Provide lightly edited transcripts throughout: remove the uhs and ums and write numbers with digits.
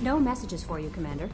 No messages for you, Commander.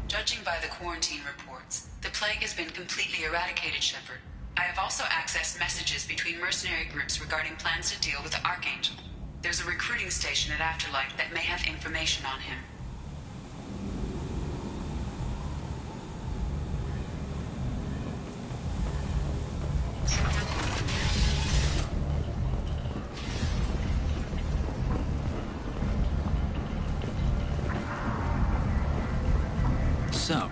Judging by the quarantine reports, the plague has been completely eradicated, Shepard. I have also accessed messages between mercenary groups regarding plans to deal with the Archangel. There's a recruiting station at Afterlife that may have information on him. So,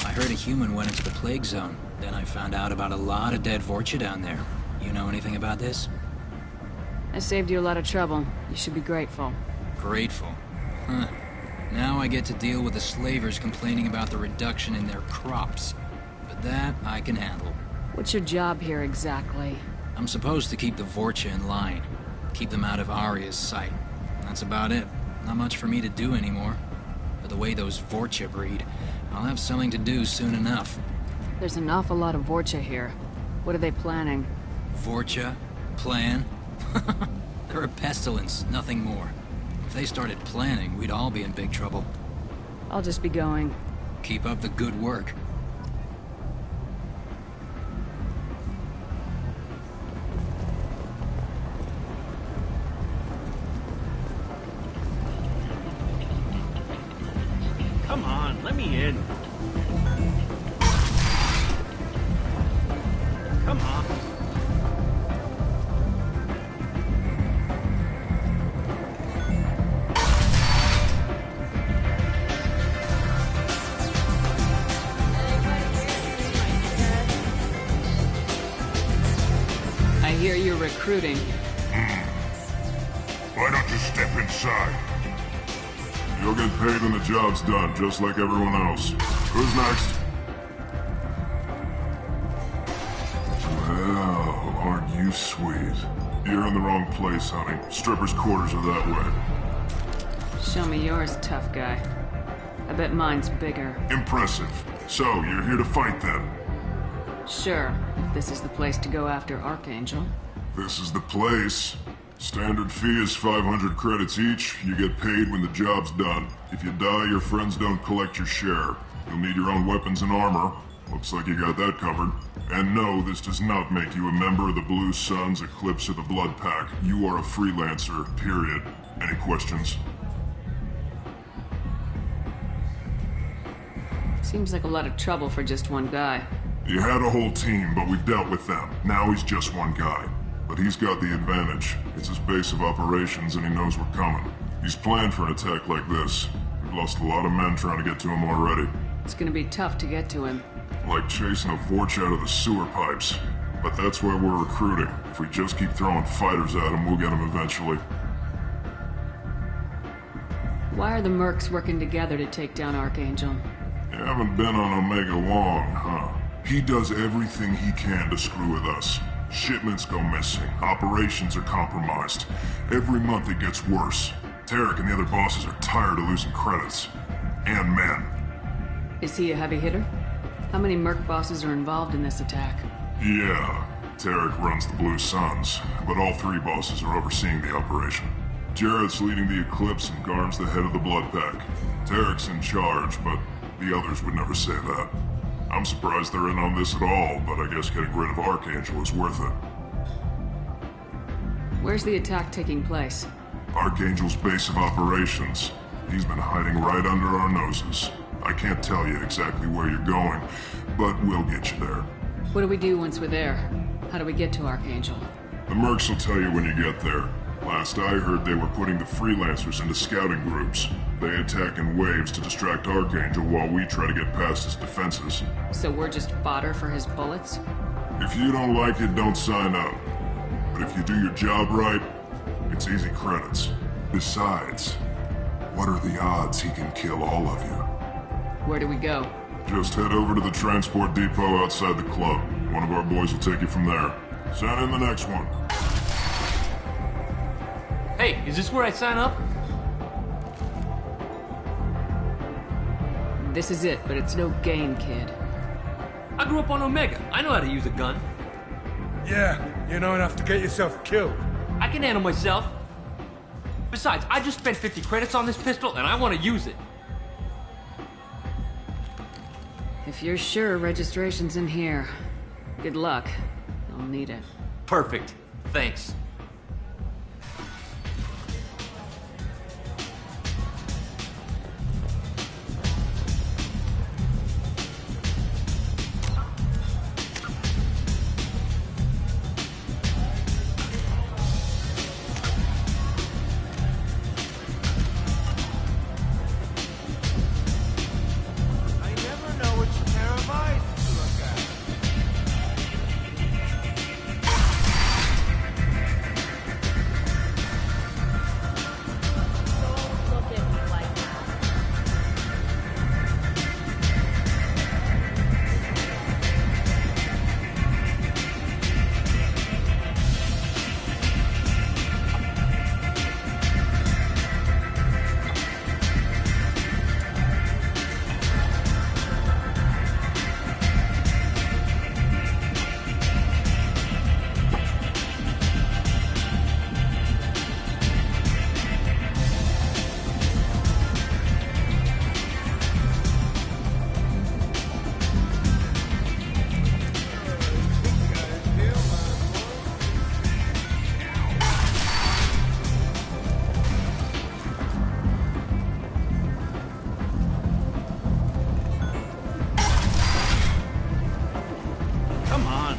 I heard a human went into the plague zone. Then I found out about a lot of dead Vorcha down there. You know anything about this? I saved you a lot of trouble. You should be grateful. Grateful? Huh. Now I get to deal with the slavers complaining about the reduction in their crops. But that I can handle. What's your job here exactly? I'm supposed to keep the Vorcha in line. Keep them out of Arya's sight. That's about it. Not much for me to do anymore. But the way those Vorcha breed, I'll have something to do soon enough. There's an awful lot of Vorcha here. What are they planning? Vorcha? Plan? They're a pestilence, nothing more. If they started planning, we'd all be in big trouble. I'll just be going. Keep up the good work. Come on, let me in. Come on. I hear you're recruiting. Why don't you step inside? You'll get paid when the job's done, just like everyone else. Who's next? Well, aren't you sweet? You're in the wrong place, honey. Strippers' quarters are that way. Show me yours, tough guy. I bet mine's bigger. Impressive. So, you're here to fight then? Sure, if this is the place to go after Archangel. This is the place. Standard fee is 500 credits each. You get paid when the job's done. If you die, your friends don't collect your share. You'll need your own weapons and armor. Looks like you got that covered. And no, this does not make you a member of the Blue Suns, Eclipse, or the Blood Pack. You are a freelancer, period. Any questions? Seems like a lot of trouble for just one guy. You had a whole team, but we've dealt with them. Now he's just one guy. But he's got the advantage. It's his base of operations and he knows we're coming. He's planned for an attack like this. We've lost a lot of men trying to get to him already. It's gonna be tough to get to him. Like chasing a Vorcha out of the sewer pipes. But that's why we're recruiting. If we just keep throwing fighters at them, we'll get them eventually. Why are the mercs working together to take down Archangel? You haven't been on Omega long, huh? He does everything he can to screw with us. Shipments go missing. Operations are compromised. Every month it gets worse. Tarek and the other bosses are tired of losing credits. And men. Is he a heavy hitter? How many merc bosses are involved in this attack? Yeah, Tarek runs the Blue Suns, but all three bosses are overseeing the operation. Jarrett's leading the Eclipse and Garm's the head of the Blood Pack. Tarek's in charge, but the others would never say that. I'm surprised they're in on this at all, but I guess getting rid of Archangel is worth it. Where's the attack taking place? Archangel's base of operations. He's been hiding right under our noses. I can't tell you exactly where you're going, but we'll get you there. What do we do once we're there? How do we get to Archangel? The mercs will tell you when you get there. Last I heard, they were putting the freelancers into scouting groups. They attack in waves to distract Archangel while we try to get past his defenses. So we're just fodder for his bullets? If you don't like it, don't sign up. But if you do your job right, it's easy credits. Besides, what are the odds he can kill all of you? Where do we go? Just head over to the transport depot outside the club. One of our boys will take you from there. Send in the next one. Hey, is this where I sign up? This is it, but it's no game, kid. I grew up on Omega. I know how to use a gun. Yeah, you know enough to get yourself killed. I can handle myself. Besides, I just spent 50 credits on this pistol, and I want to use it. If you're sure registration's in here, good luck. I'll need it. Perfect. Thanks.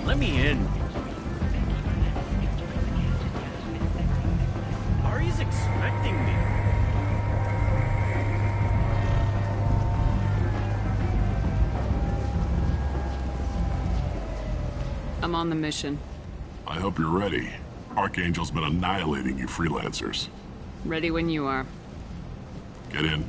Let me in. Ari's expecting me. I'm on the mission. I hope you're ready. Archangel's been annihilating you freelancers. Ready when you are. Get in.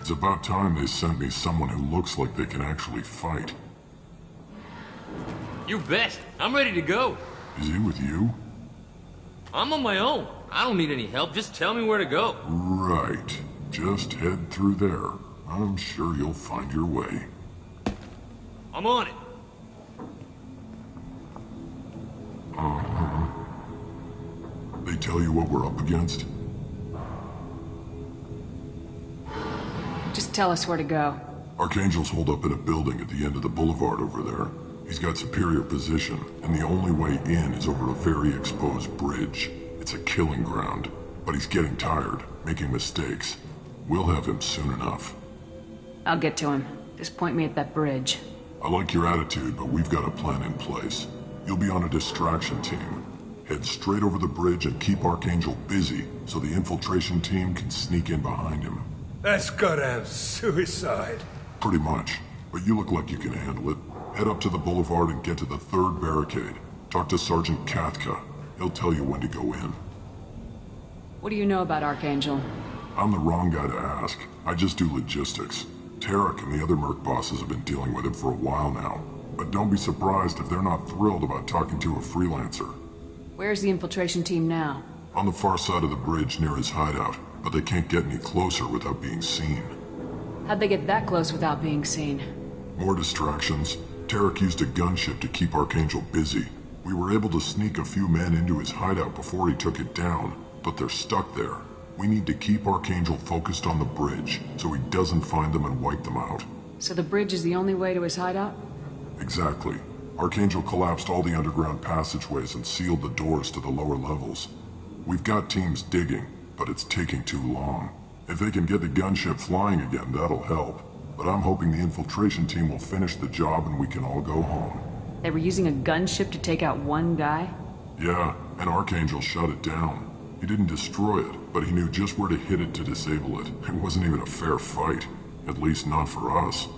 It's about time they sent me someone who looks like they can actually fight. You bet. I'm ready to go. Is he with you? I'm on my own. I don't need any help. Just tell me where to go. Right. Just head through there. I'm sure you'll find your way. I'm on it. Uh-huh. They tell you what we're up against? Just tell us where to go. Archangel's holed up in a building at the end of the boulevard over there. He's got superior position, and the only way in is over a very exposed bridge. It's a killing ground, but he's getting tired, making mistakes. We'll have him soon enough. I'll get to him. Just point me at that bridge. I like your attitude, but we've got a plan in place. You'll be on a distraction team. Head straight over the bridge and keep Archangel busy, so the infiltration team can sneak in behind him. That's goddamn suicide. Pretty much, but you look like you can handle it. Head up to the boulevard and get to the 3rd barricade. Talk to Sergeant Kathka. He'll tell you when to go in. What do you know about Archangel? I'm the wrong guy to ask. I just do logistics. Tarek and the other merc bosses have been dealing with him for a while now. But don't be surprised if they're not thrilled about talking to a freelancer. Where's the infiltration team now? On the far side of the bridge near his hideout, but they can't get any closer without being seen. How'd they get that close without being seen? More distractions. Tarek used a gunship to keep Archangel busy. We were able to sneak a few men into his hideout before he took it down, but they're stuck there. We need to keep Archangel focused on the bridge, so he doesn't find them and wipe them out. So the bridge is the only way to his hideout? Exactly. Archangel collapsed all the underground passageways and sealed the doors to the lower levels. We've got teams digging, but it's taking too long. If they can get the gunship flying again, that'll help. But I'm hoping the infiltration team will finish the job and we can all go home. They were using a gunship to take out one guy? Yeah, and Archangel shut it down. He didn't destroy it, but he knew just where to hit it to disable it. It wasn't even a fair fight. At least not for us.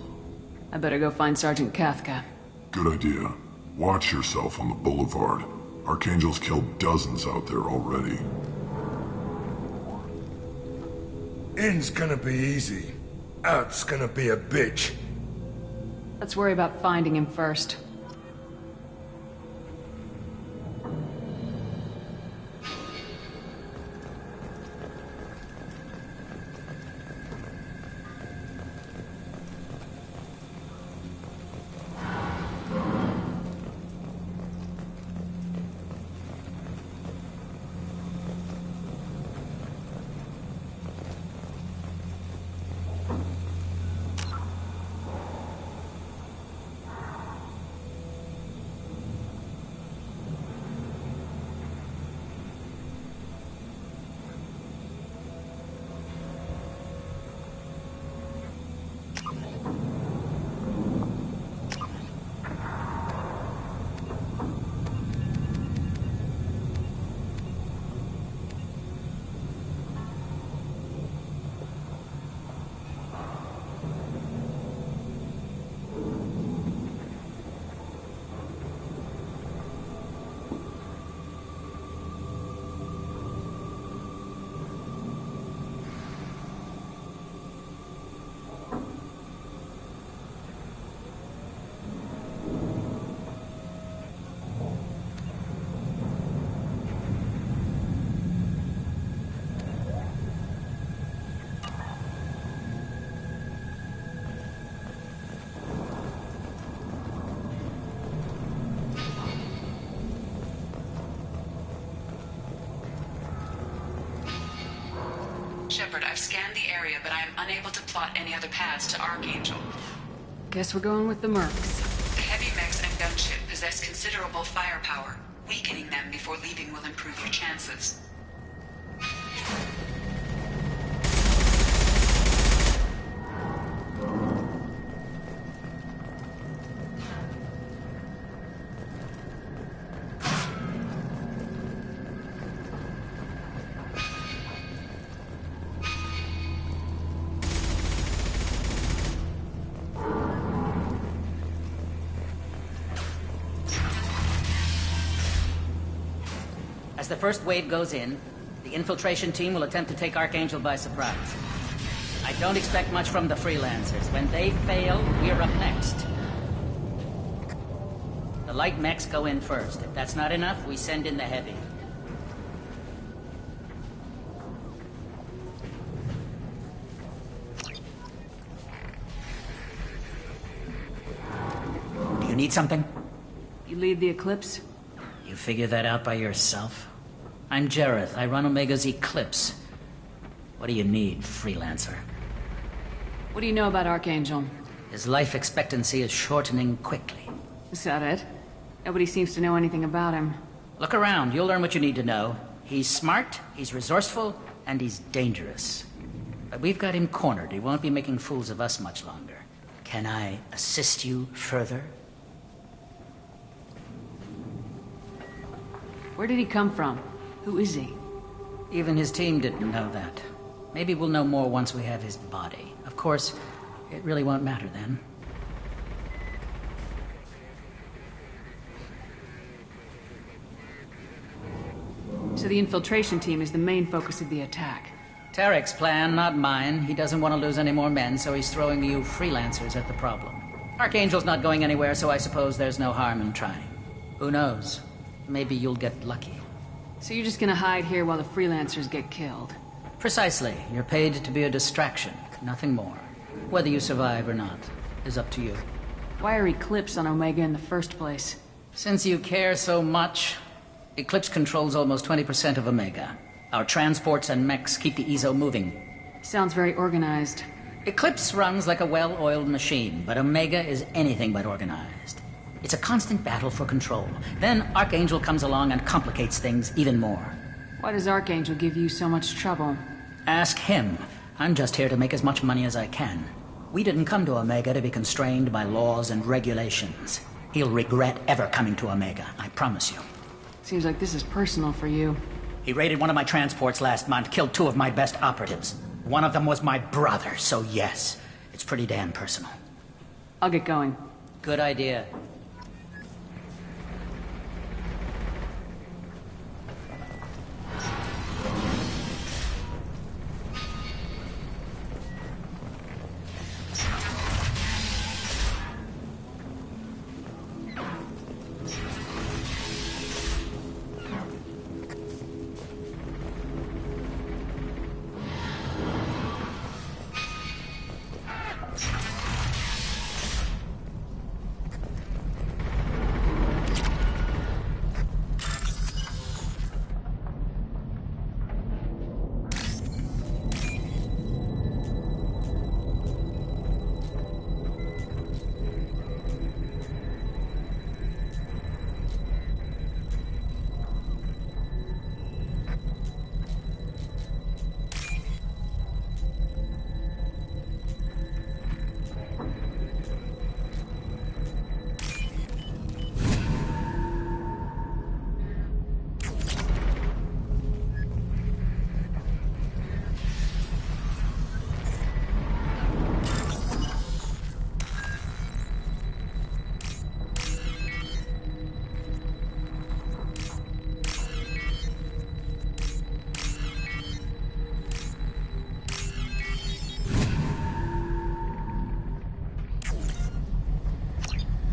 I better go find Sergeant Kathka. Good idea. Watch yourself on the boulevard. Archangel's killed dozens out there already. In's gonna be easy. Out's gonna be a bitch. Let's worry about finding him first. Shepard, I've scanned the area, but I am unable to plot any other paths to Archangel. Guess we're going with the mercs. Heavy mechs and gunship possess considerable firepower. Weakening them before leaving will improve your chances. As the first wave goes in, the infiltration team will attempt to take Archangel by surprise. I don't expect much from the freelancers. When they fail, we're up next. The light mechs go in first. If that's not enough, we send in the heavy. Do you need something? You lead the Eclipse? You figure that out by yourself? I'm Jareth. I run Omega's Eclipse. What do you need, freelancer? What do you know about Archangel? His life expectancy is shortening quickly. Is that it? Nobody seems to know anything about him. Look around. You'll learn what you need to know. He's smart, he's resourceful, and he's dangerous. But we've got him cornered. He won't be making fools of us much longer. Can I assist you further? Where did he come from? Who is he? Even his team didn't know that. Maybe we'll know more once we have his body. Of course, it really won't matter then. So the infiltration team is the main focus of the attack. Tarek's plan, not mine. He doesn't want to lose any more men, so he's throwing you freelancers at the problem. Archangel's not going anywhere, so I suppose there's no harm in trying. Who knows? Maybe you'll get lucky. So you're just gonna hide here while the freelancers get killed? Precisely. You're paid to be a distraction, nothing more. Whether you survive or not is up to you. Why are Eclipse on Omega in the first place? Since you care so much, Eclipse controls almost 20% of Omega. Our transports and mechs keep the EZO moving. Sounds very organized. Eclipse runs like a well-oiled machine, but Omega is anything but organized. It's a constant battle for control. Then Archangel comes along and complicates things even more. Why does Archangel give you so much trouble? Ask him. I'm just here to make as much money as I can. We didn't come to Omega to be constrained by laws and regulations. He'll regret ever coming to Omega, I promise you. Seems like this is personal for you. He raided one of my transports last month, killed 2 of my best operatives. One of them was my brother, so yes, it's pretty damn personal. I'll get going. Good idea.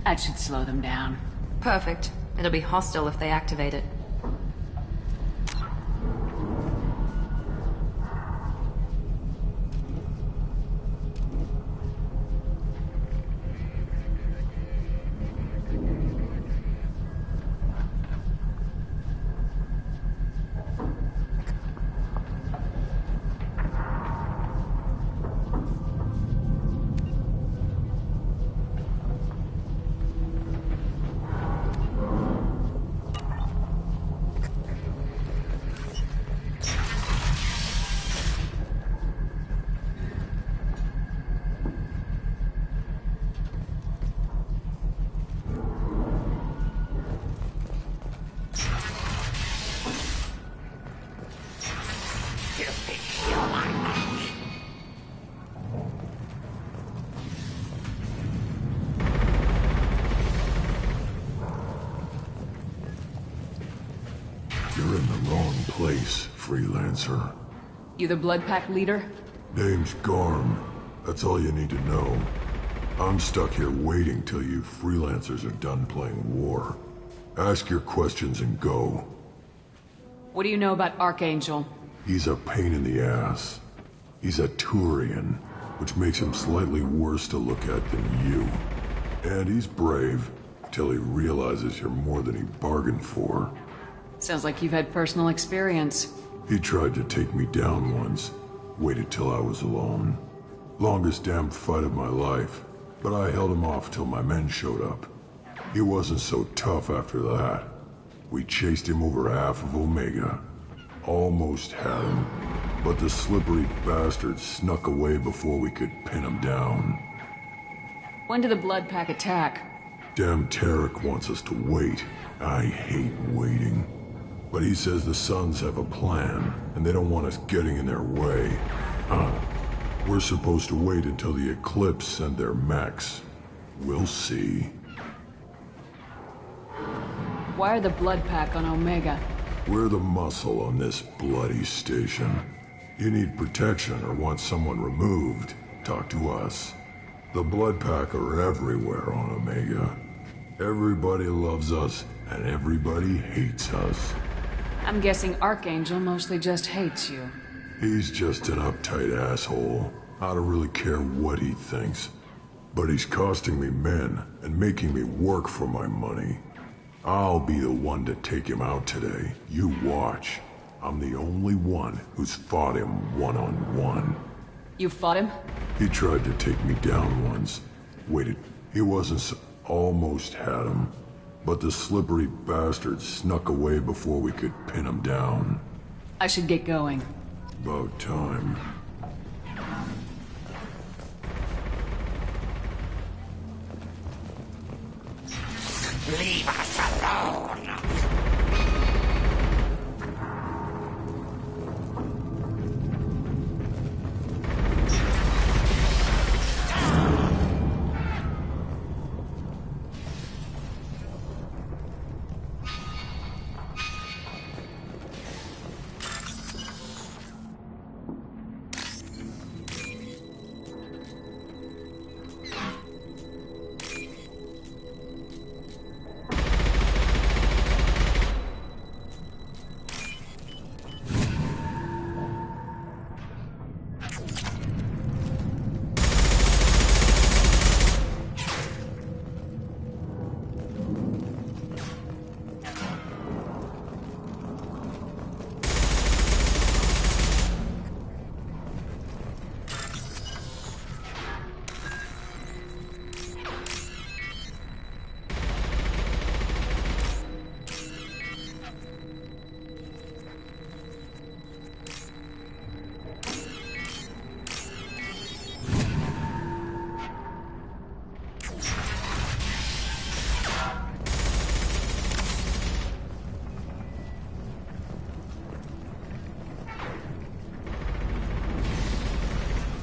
That should slow them down. Perfect. It'll be hostile if they activate it. You're in the wrong place, freelancer. You the Blood Pack leader? Name's Garm. That's all you need to know. I'm stuck here waiting till you freelancers are done playing war. Ask your questions and go. What do you know about Archangel? He's a pain in the ass. He's a Turian, which makes him slightly worse to look at than you. And he's brave, till he realizes you're more than he bargained for. Sounds like you've had personal experience. He tried to take me down once. Waited till I was alone. Longest damn fight of my life. But I held him off till my men showed up. He wasn't so tough after that. We chased him over half of Omega. Almost had him, but the slippery bastard snuck away before we could pin him down. When did the Blood Pack attack? Damn Tarek wants us to wait. I hate waiting. But he says the Suns have a plan, and they don't want us getting in their way. We're supposed to wait until the Eclipse send their mechs. We'll see. Why are the Blood Pack on Omega? We're the muscle on this bloody station. You need protection or want someone removed, talk to us. The Blood Pack are everywhere on Omega. Everybody loves us, and everybody hates us. I'm guessing Archangel mostly just hates you. He's just an uptight asshole. I don't really care what he thinks. But he's costing me men, and making me work for my money. I'll be the one to take him out today. You watch. I'm the only one who's fought him one-on-one. You fought him? He tried to take me down once. Waited. He wasn't so... Almost had him. But the slippery bastard snuck away before we could pin him down. I should get going. About time. Leave us alone!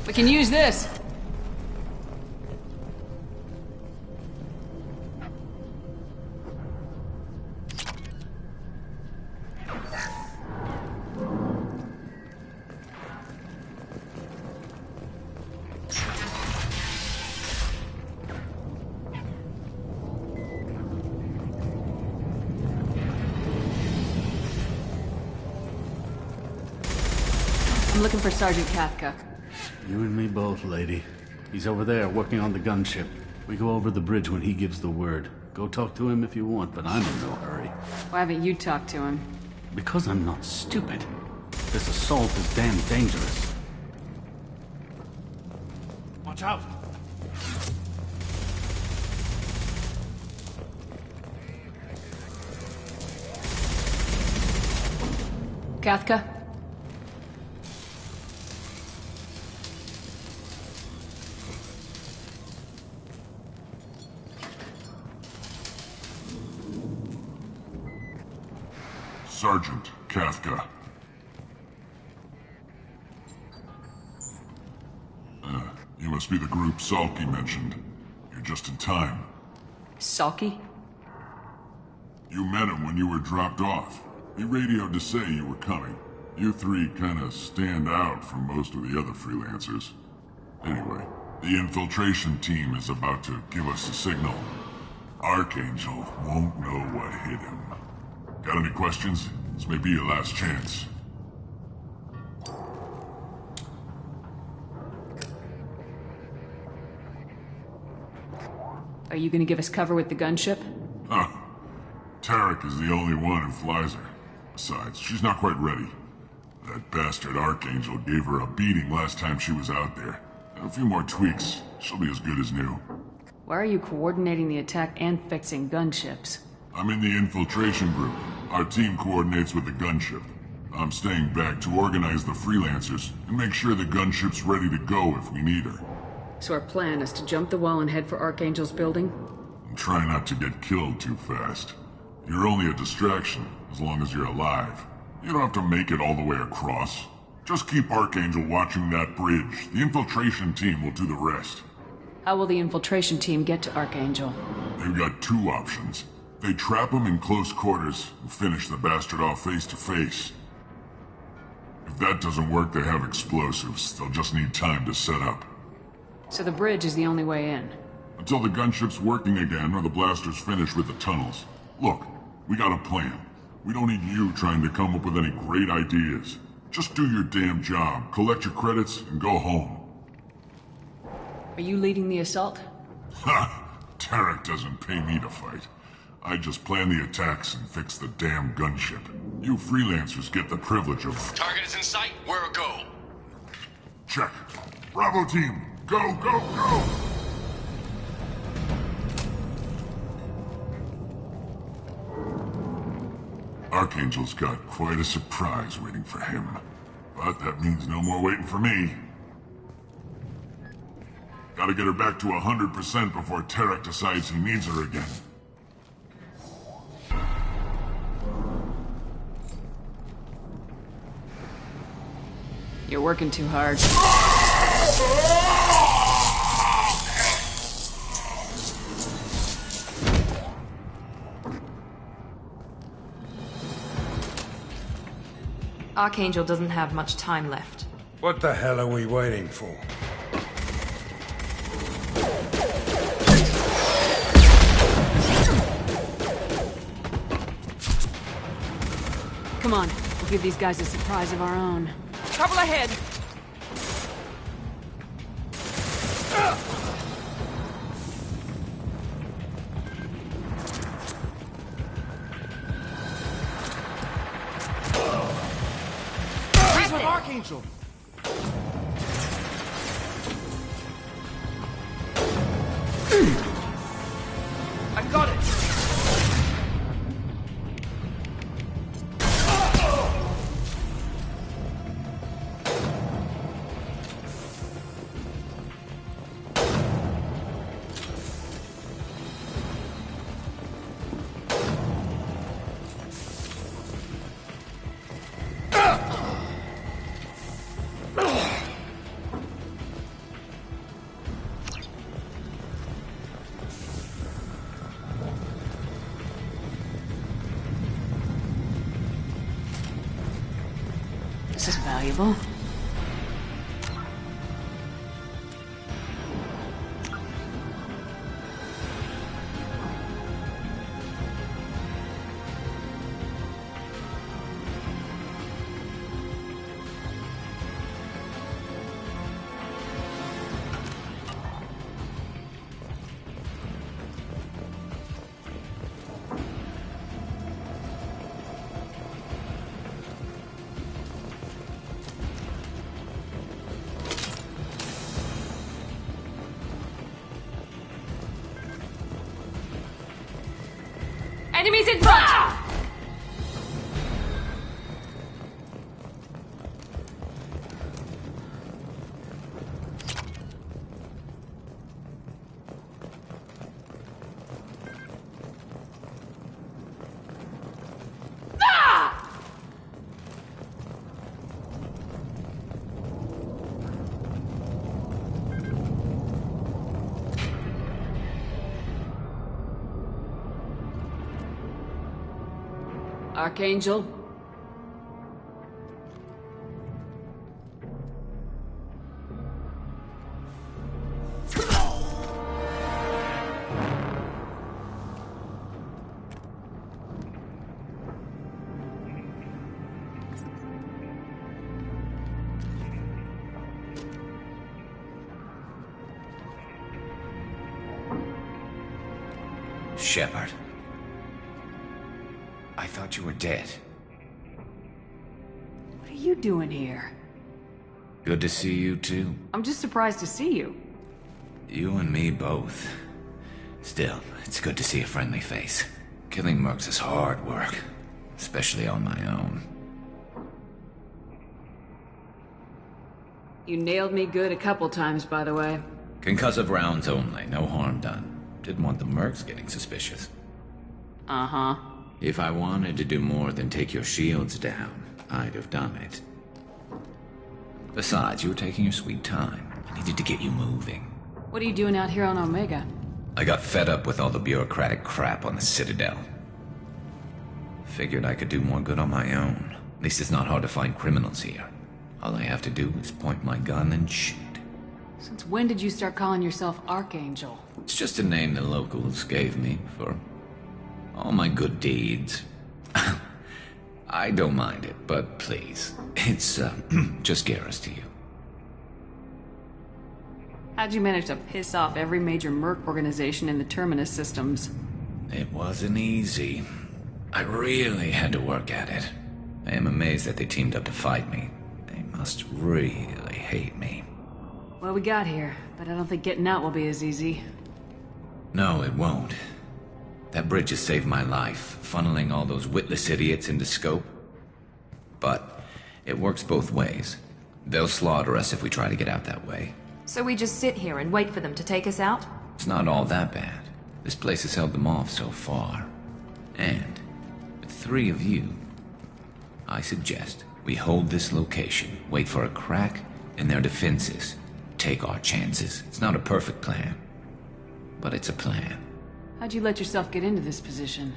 We can use this. I'm looking for Sergeant Kafka. You and me both, lady. He's over there, working on the gunship. We go over the bridge when he gives the word. Go talk to him if you want, but I'm in no hurry. Why haven't you talked to him? Because I'm not stupid. This assault is damn dangerous. Watch out! Kafka? Sergeant Kafka. You must be the group Salky mentioned. You're just in time. Salky? You met him when you were dropped off. He radioed to say you were coming. You three kinda stand out from most of the other freelancers. Anyway, the infiltration team is about to give us a signal. Archangel won't know what hit him. Got any questions? This may be your last chance. Are you gonna give us cover with the gunship? Huh. Tarek is the only one who flies her. Besides, she's not quite ready. That bastard Archangel gave her a beating last time she was out there. A few more tweaks, she'll be as good as new. Why are you coordinating the attack and fixing gunships? I'm in the infiltration group. Our team coordinates with the gunship. I'm staying back to organize the freelancers and make sure the gunship's ready to go if we need her. So our plan is to jump the wall and head for Archangel's building? And try not to get killed too fast. You're only a distraction, as long as you're alive. You don't have to make it all the way across. Just keep Archangel watching that bridge. The infiltration team will do the rest. How will the infiltration team get to Archangel? They've got two options. They trap him in close quarters and finish the bastard off face to face. If that doesn't work, they have explosives. They'll just need time to set up. So the bridge is the only way in? Until the gunship's working again or the blasters finish with the tunnels. Look, we got a plan. We don't need you trying to come up with any great ideas. Just do your damn job, collect your credits, and go home. Are you leading the assault? Ha! Tarek doesn't pay me to fight. I just plan the attacks and fix the damn gunship. You freelancers get the privilege of... Target is in sight. Where a go? Check. Bravo team, go, go, go! Archangel's got quite a surprise waiting for him. But that means no more waiting for me. Gotta get her back to 100% before Tarek decides he needs her again. You're working too hard. Archangel doesn't have much time left. What the hell are we waiting for? Come on, we'll give these guys a surprise of our own. Trouble ahead! He's with Archangel! I got it! This is valuable. Enemies in front! Archangel? Shepard. I thought you were dead. What are you doing here? Good to see you, too. I'm just surprised to see you. You and me both. Still, it's good to see a friendly face. Killing mercs is hard work, especially on my own. You nailed me good a couple times, by the way. Concussive rounds only, no harm done. Didn't want the mercs getting suspicious. Uh-huh. If I wanted to do more than take your shields down, I'd have done it. Besides, you were taking your sweet time. I needed to get you moving. What are you doing out here on Omega? I got fed up with all the bureaucratic crap on the Citadel. Figured I could do more good on my own. At least it's not hard to find criminals here. All I have to do is point my gun and shoot. Since when did you start calling yourself Archangel? It's just a name the locals gave me for all my good deeds. I don't mind it, but please, it's just Garrus to you. How'd you manage to piss off every major merc organization in the Terminus systems? It wasn't easy. I really had to work at it. I am amazed that they teamed up to fight me. They must really hate me. Well, we got here, but I don't think getting out will be as easy. No, it won't. That bridge has saved my life, funneling all those witless idiots into scope. But it works both ways. They'll slaughter us if we try to get out that way. So we just sit here and wait for them to take us out? It's not all that bad. This place has held them off so far. And with 3 of you, I suggest we hold this location, wait for a crack in their defenses, take our chances. It's not a perfect plan, but it's a plan. How'd you let yourself get into this position?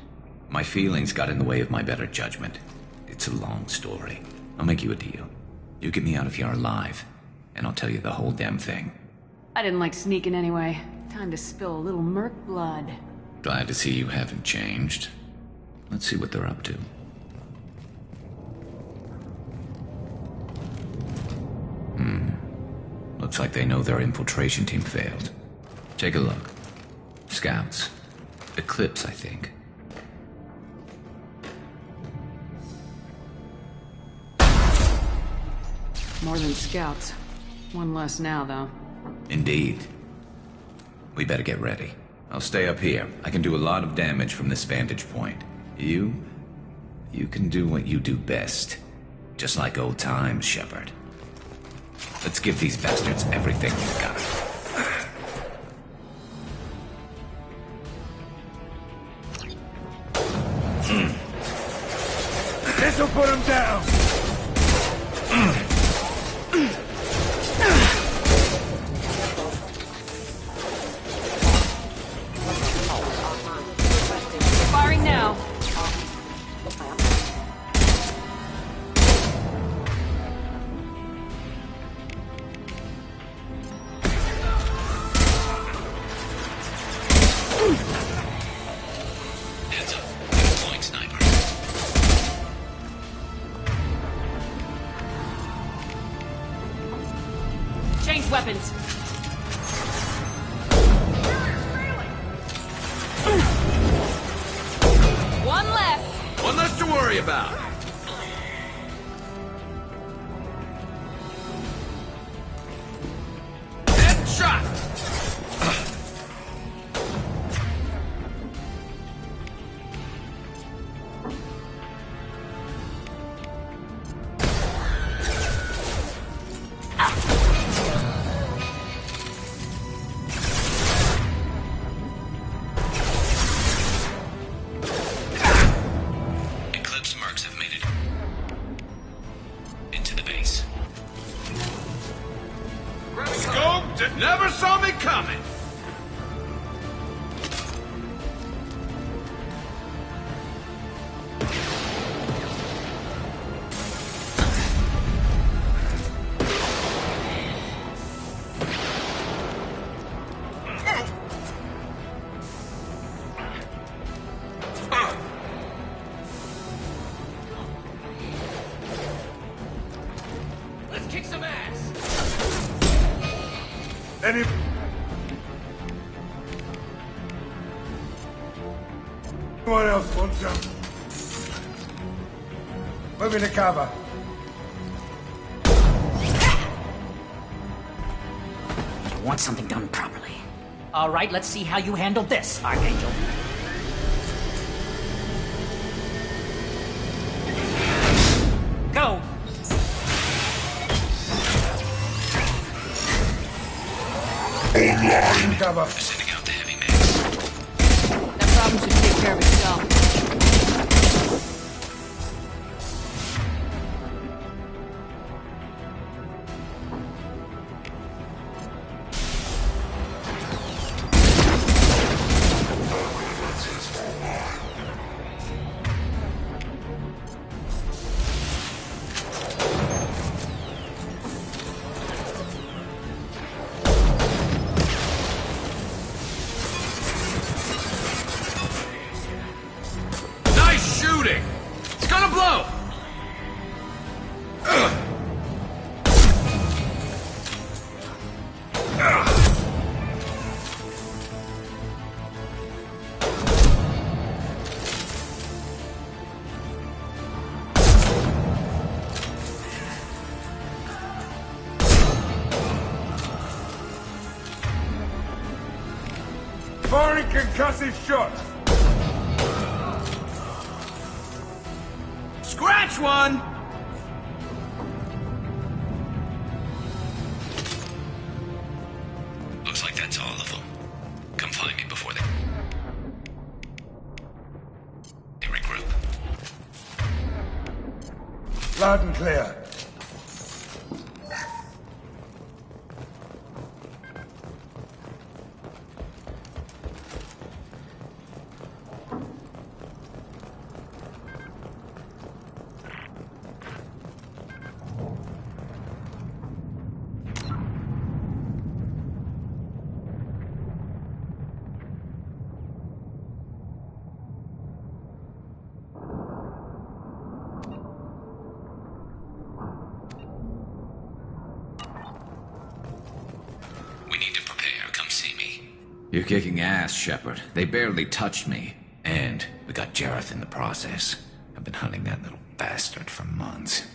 My feelings got in the way of my better judgment. It's a long story. I'll make you a deal. You get me out of here alive, and I'll tell you the whole damn thing. I didn't like sneaking anyway. Time to spill a little merc blood. Glad to see you haven't changed. Let's see what they're up to. Looks like they know their infiltration team failed. Take a look. Scouts. Eclipse, I think. More than scouts. One less now, though. Indeed. We better get ready. I'll stay up here. I can do a lot of damage from this vantage point. You can do what you do best. Just like old times, Shepard. Let's give these bastards everything we've got. This'll put him down! Firing now. Heads up. Deploying sniper. Change weapons. One less. One less to worry about. Headshot! Eclipse mercs have made it into the base. Scoped it! Never saw me coming! Let's kick some ass! Anyone else want some? Moving to cover. You want something done properly. All right, let's see how you handle this, Archangel. Go! Cover. Sending out the heavy mix. That problem should take care of itself. It's gonna blow! Firing concussive shot. Scratch one! Looks like that's all of them. Come find me before they regroup. Loud and clear. You're kicking ass, Shepard. They barely touched me. And we got Jareth in the process. I've been hunting that little bastard for months.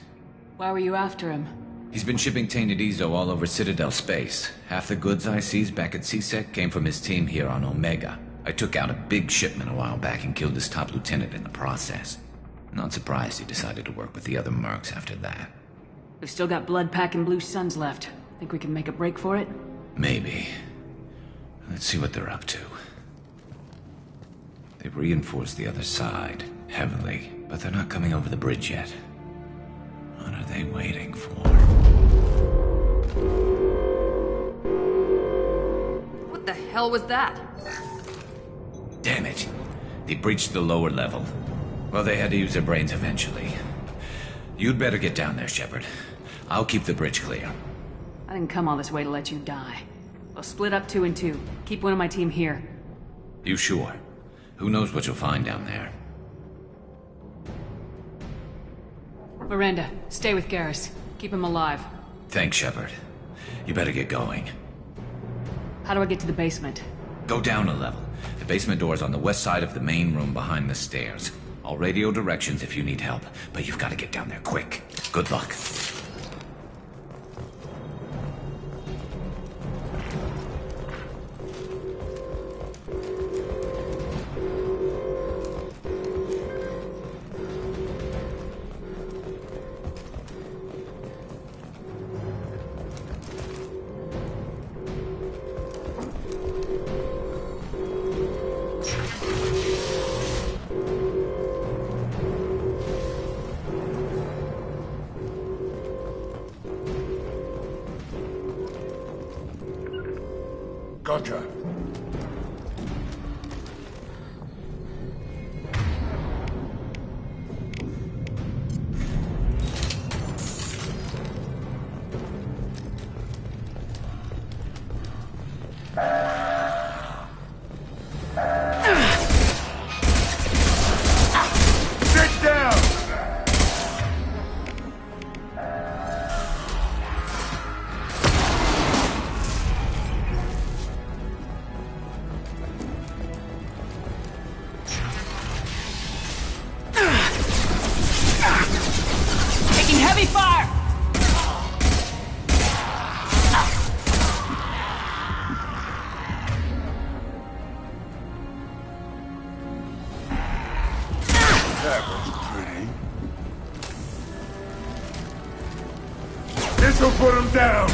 Why were you after him? He's been shipping tainted Ezo all over Citadel space. Half the goods I seized back at CSEC came from his team here on Omega. I took out a big shipment a while back and killed his top lieutenant in the process. Not surprised he decided to work with the other mercs after that. We've still got blood pack and blue suns left. Think we can make a break for it? Maybe. Let's see what they're up to. They've reinforced the other side, heavily, but they're not coming over the bridge yet. What are they waiting for? What the hell was that? Damn it. They breached the lower level. Well, they had to use their brains eventually. You'd better get down there, Shepard. I'll keep the bridge clear. I didn't come all this way to let you die. We'll split up 2 and 2. Keep one of my team here. You sure? Who knows what you'll find down there? Miranda, stay with Garrus. Keep him alive. Thanks, Shepard. You better get going. How do I get to the basement? Go down a level. The basement door's on the west side of the main room behind the stairs. I'll radio directions if you need help, but you've got to get down there quick. Good luck. Gotcha. Sit down! put him down!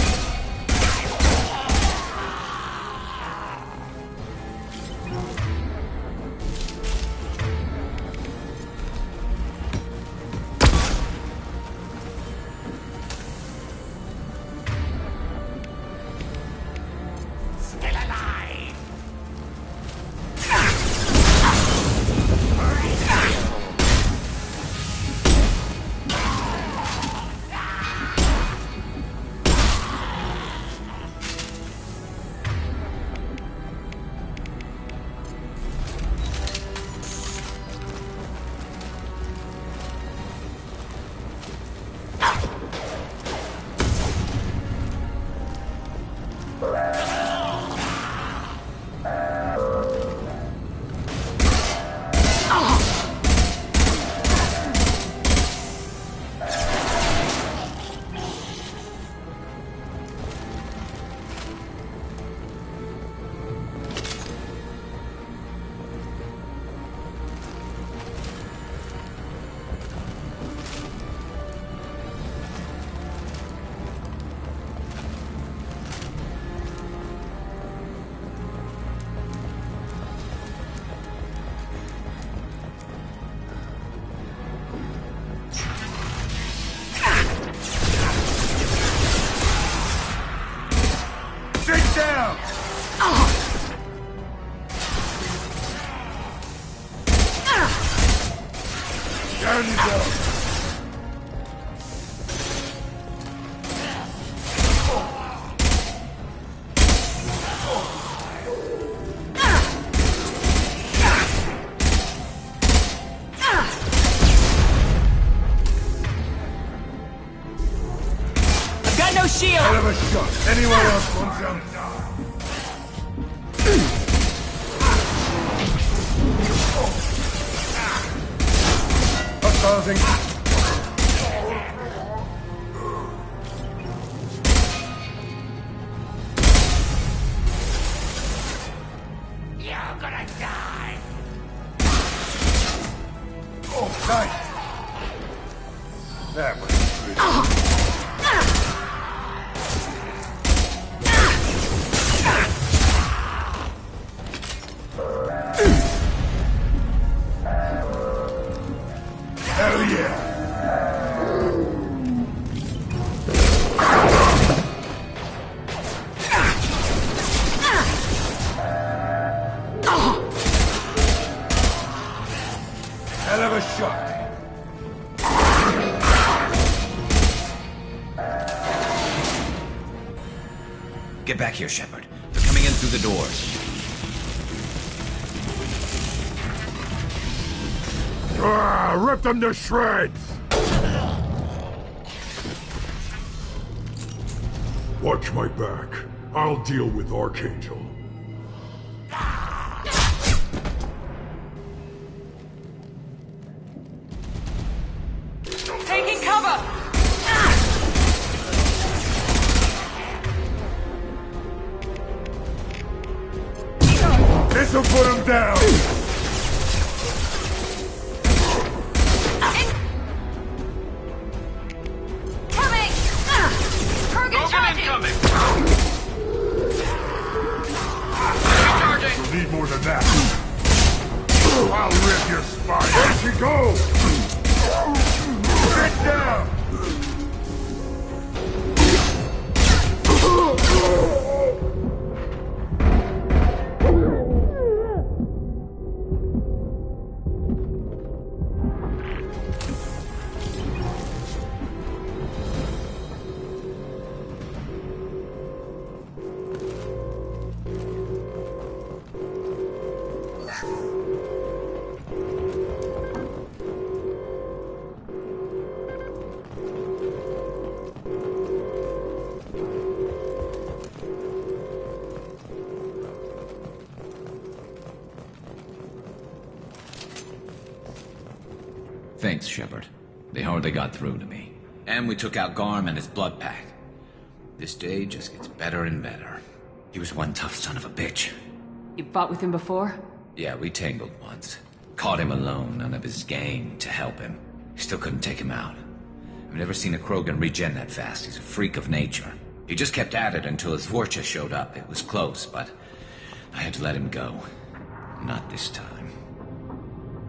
Down! Down you go! I've got no shield! Hell of a shot. Anyone else want some? Causing. You're gonna die! Oh, nice! That was pretty. Hell yeah! Hell of a shot! Get back here, Shepard. They're coming in through the doors. Rip them to shreds! Watch my back. I'll deal with Archangel. Taking cover! This'll put him down! You'll need more than that. I'll rip your spine. There she goes! Sit down! Thanks, Shepard. They hardly got through to me. And we took out Garm and his blood pack. This day just gets better and better. He was one tough son of a bitch. You fought with him before? Yeah, we tangled once. Caught him alone, none of his gang to help him. Still couldn't take him out. I've never seen a Krogan regen that fast. He's a freak of nature. He just kept at it until his Vorcha showed up. It was close, but I had to let him go. Not this time.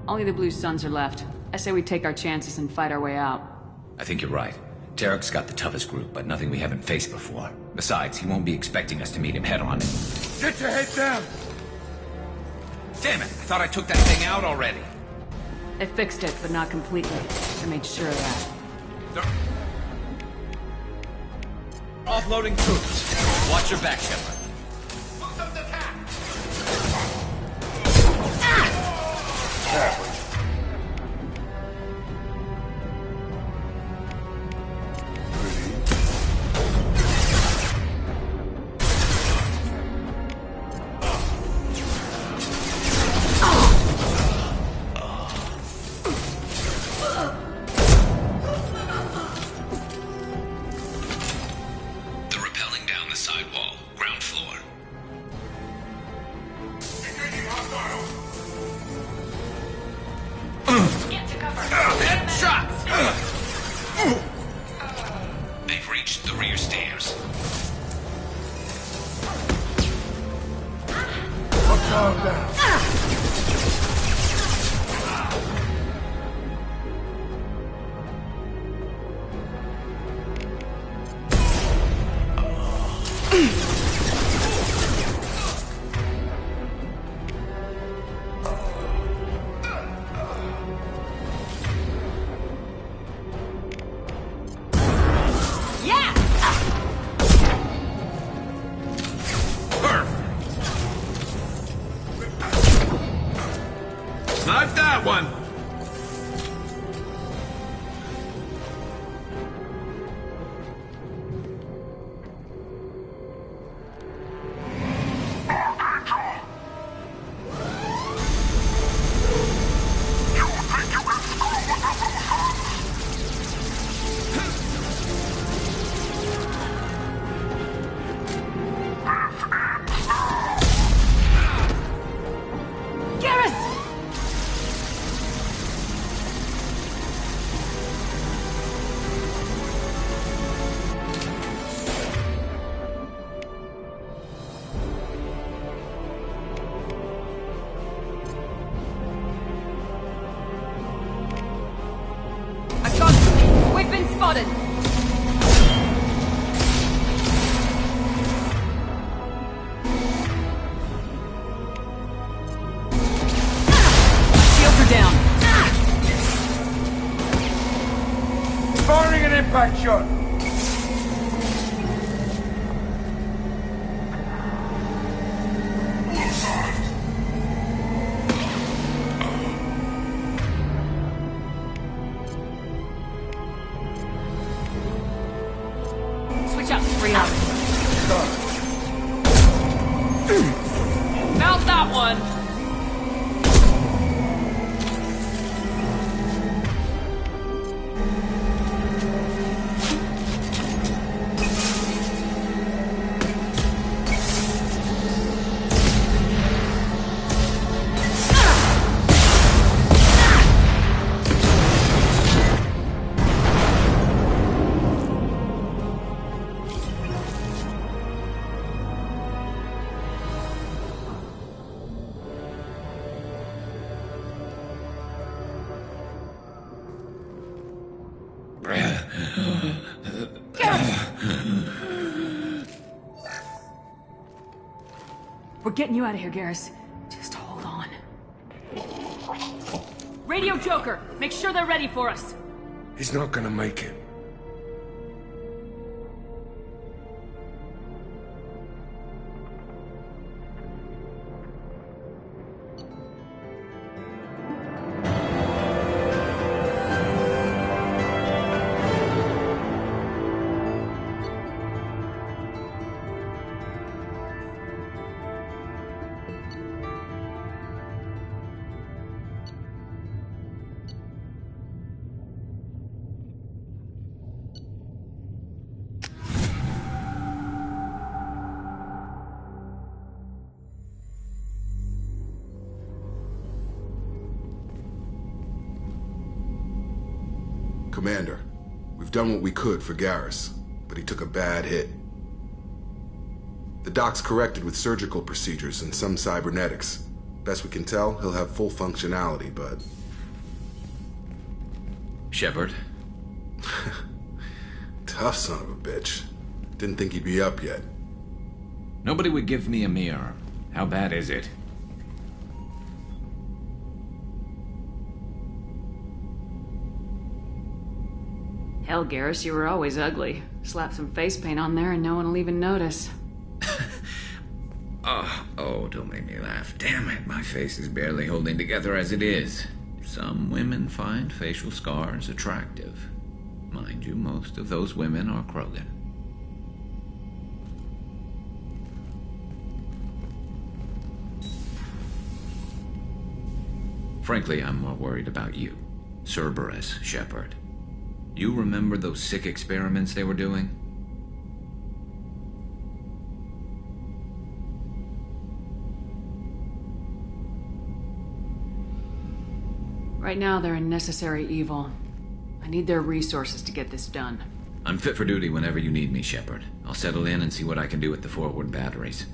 Only the Blue Suns are left. I say we take our chances and fight our way out. I think you're right. Tarek's got the toughest group, but nothing we haven't faced before. Besides, he won't be expecting us to meet him head-on. Get your head down! Damn it! I thought I took that thing out already. They fixed it, but not completely. I made sure of that. Offloading troops. Watch your back, Shepard. Not that one! Spotted! Shields are down. Firing an impact shot! Switch up, 3 up. Mount that one! We're getting you out of here, Garrus. Just hold on. Radio Joker! Make sure they're ready for us! He's not gonna make it. Commander, We've done what we could for Garrus, but he took a bad hit. The doc's corrected with surgical procedures and some cybernetics. Best we can tell, he'll have full functionality, but... Shepard? Tough son of a bitch. Didn't think he'd be up yet. Nobody would give me a mirror. How bad is it? Hell, Garrus, you were always ugly. Slap some face paint on there and no one will even notice. Oh, don't make me laugh. Damn it, my face is barely holding together as it is. Some women find facial scars attractive. Mind you, most of those women are Krogan. Frankly, I'm more worried about you. Cerberus, Shepard. You remember those sick experiments they were doing? Right now, they're a necessary evil. I need their resources to get this done. I'm fit for duty whenever you need me, Shepard. I'll settle in and see what I can do with the forward batteries.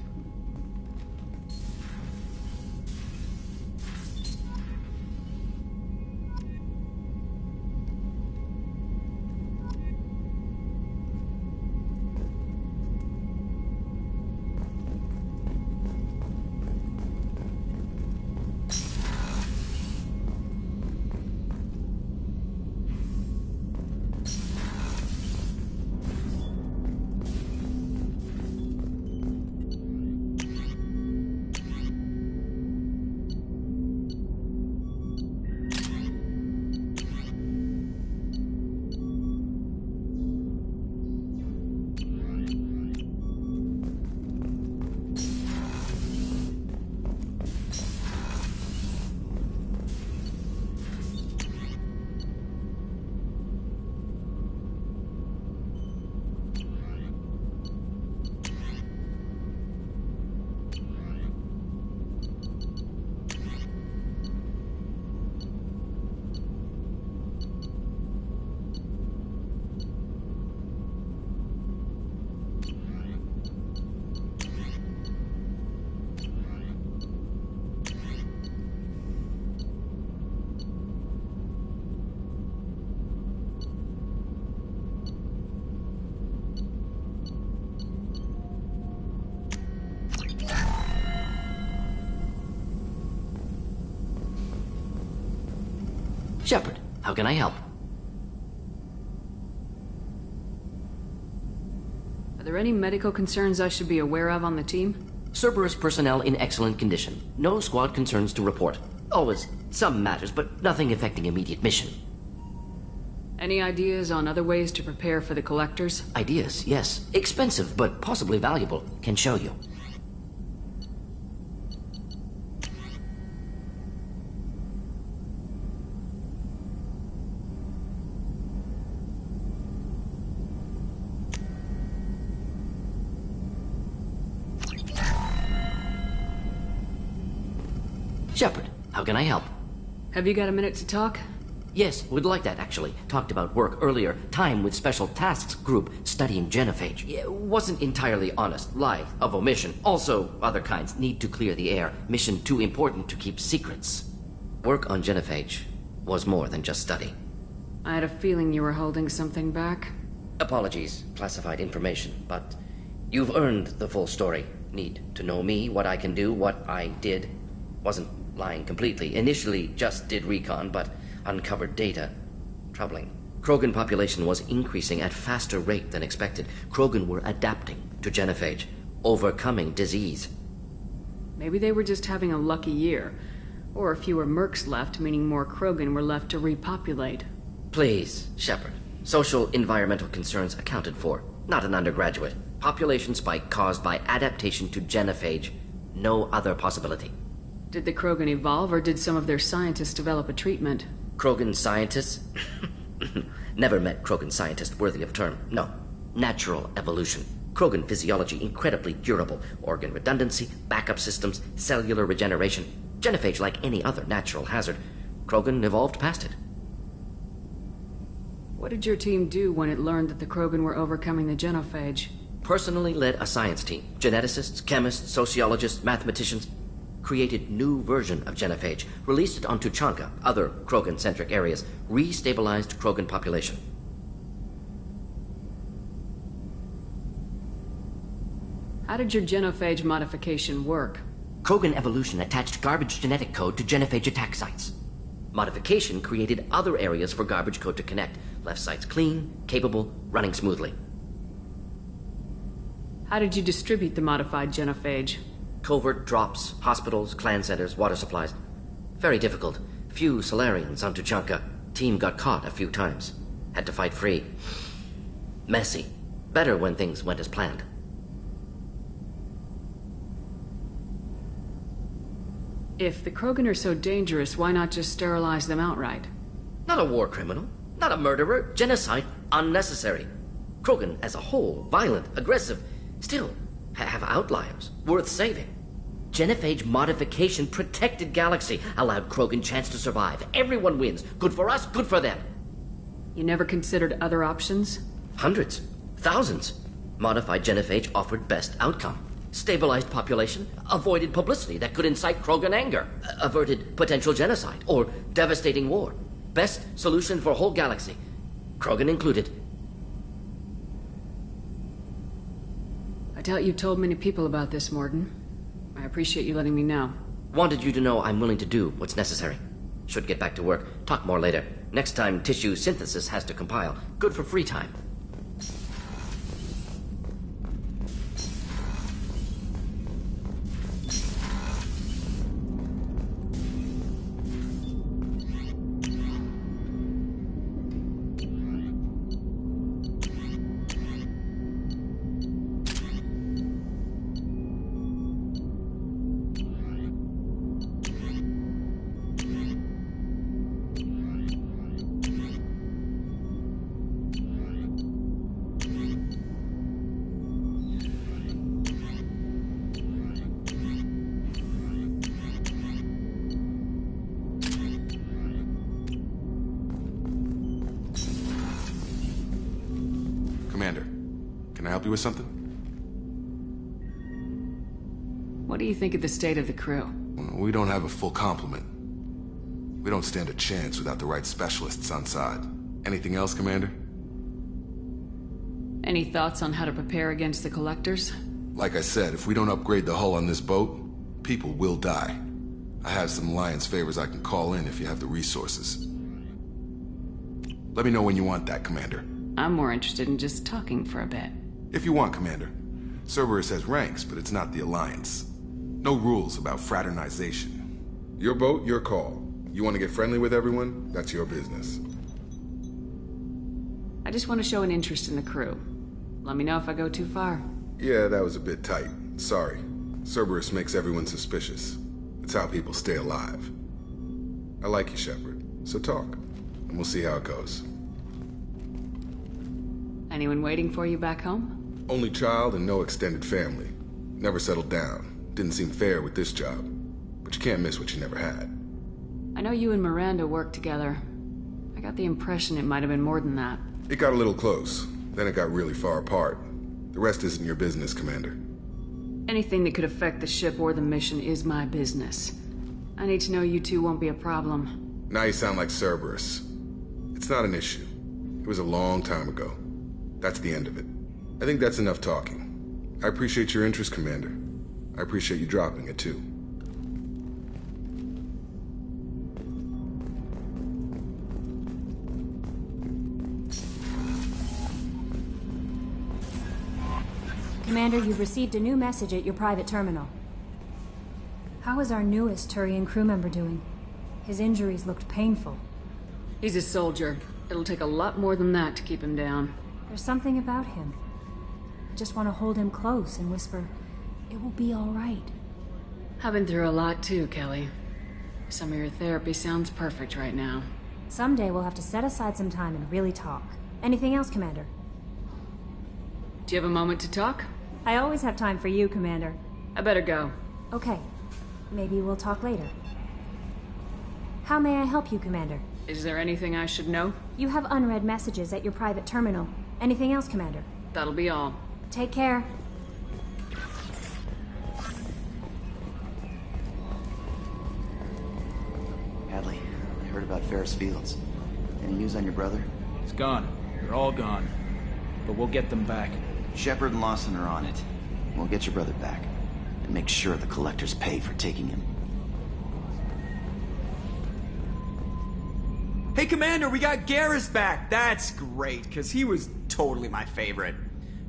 Shepard, how can I help? Are there any medical concerns I should be aware of on the team? Cerberus personnel in excellent condition. No squad concerns to report. Always some matters, but nothing affecting immediate mission. Any ideas on other ways to prepare for the collectors? Ideas, yes. Expensive, but possibly valuable. Can show you. Shepard, how can I help? Have you got a minute to talk? Yes, would like that, actually. Talked about work earlier. Time with Special Tasks Group studying genophage. Yeah, wasn't entirely honest. Lie of omission. Also, other kinds. Need to clear the air. Mission too important to keep secrets. Work on genophage was more than just study. I had a feeling you were holding something back. Apologies, classified information, but you've earned the full story. Need to know me, what I can do, what I did. Wasn't lying completely. Initially just did recon, but uncovered data. Troubling. Krogan population was increasing at faster rate than expected. Krogan were adapting to genophage, overcoming disease. Maybe they were just having a lucky year. Or fewer mercs left, meaning more Krogan were left to repopulate. Please, Shepard. Social environmental concerns accounted for. Not an undergraduate. Population spike caused by adaptation to genophage. No other possibility. Did the Krogan evolve, or did some of their scientists develop a treatment? Krogan scientists? Never met Krogan scientist worthy of term. No. Natural evolution. Krogan physiology incredibly durable. Organ redundancy, backup systems, cellular regeneration. Genophage like any other natural hazard. Krogan evolved past it. What did your team do when it learned that the Krogan were overcoming the genophage? Personally led a science team. Geneticists, chemists, sociologists, mathematicians. Created new version of genophage. Released it on Tuchanka, other Krogan-centric areas. Restabilized Krogan population. How did your genophage modification work? Krogan evolution attached garbage genetic code to genophage attack sites. Modification created other areas for garbage code to connect. Left sites clean, capable, running smoothly. How did you distribute the modified genophage? Covert drops, hospitals, clan centers, water supplies. Very difficult. Few Solarians on Tuchanka. Team got caught a few times. Had to fight free. Messy. Better when things went as planned. If the Krogan are so dangerous, why not just sterilize them outright? Not a war criminal. Not a murderer. Genocide, unnecessary. Krogan as a whole, violent, aggressive. Still, have outliers. Worth saving. Genophage modification protected Galaxy. Allowed Krogan chance to survive. Everyone wins. Good for us, good for them. You never considered other options? Hundreds. Thousands. Modified genophage offered best outcome. Stabilized population, avoided publicity that could incite Krogan anger, averted potential genocide, or devastating war. Best solution for whole galaxy. Krogan included. I doubt you've told many people about this, Morden. I appreciate you letting me know. Wanted you to know I'm willing to do what's necessary. Should get back to work. Talk more later. Next time tissue synthesis has to compile. Good for free time. Commander, can I help you with something? What do you think of the state of the crew? We don't have a full complement. We don't stand a chance without the right specialists on side. Anything else, Commander? Any thoughts on how to prepare against the Collectors? Like I said, if we don't upgrade the hull on this boat, people will die. I have some Alliance favors I can call in if you have the resources. Let me know when you want that, Commander. I'm more interested in just talking for a bit. If you want, Commander. Cerberus has ranks, but it's not the Alliance. No rules about fraternization. Your boat, your call. You want to get friendly with everyone? That's your business. I just want to show an interest in the crew. Let me know if I go too far. Yeah, that was a bit tight. Sorry. Cerberus makes everyone suspicious. It's how people stay alive. I like you, Shepard. So talk, and we'll see how it goes. Anyone waiting for you back home? Only child and no extended family. Never settled down. Didn't seem fair with this job. But you can't miss what you never had. I know you and Miranda worked together. I got the impression it might have been more than that. It got a little close. Then it got really far apart. The rest isn't your business, Commander. Anything that could affect the ship or the mission is my business. I need to know you two won't be a problem. Now you sound like Cerberus. It's not an issue. It was a long time ago. That's the end of it. I think that's enough talking. I appreciate your interest, Commander. I appreciate you dropping it, too. Commander, you've received a new message at your private terminal. How is our newest Turian crew member doing? His injuries looked painful. He's a soldier. It'll take a lot more than that to keep him down. There's something about him. I just want to hold him close and whisper, "It will be all right." I've been through a lot too, Kelly. Some of your therapy sounds perfect right now. Someday we'll have to set aside some time and really talk. Anything else, Commander? Do you have a moment to talk? I always have time for you, Commander. I better go. Okay. Maybe we'll talk later. How may I help you, Commander? Is there anything I should know? You have unread messages at your private terminal. Anything else, Commander? That'll be all. Take care. Hadley, I heard about Ferris Fields. Any news on your brother? He's gone. They're all gone. But we'll get them back. Shepard and Lawson are on it. We'll get your brother back. And make sure the collectors pay for taking him. Hey, Commander, we got Garrus back. That's great, because he was totally my favorite.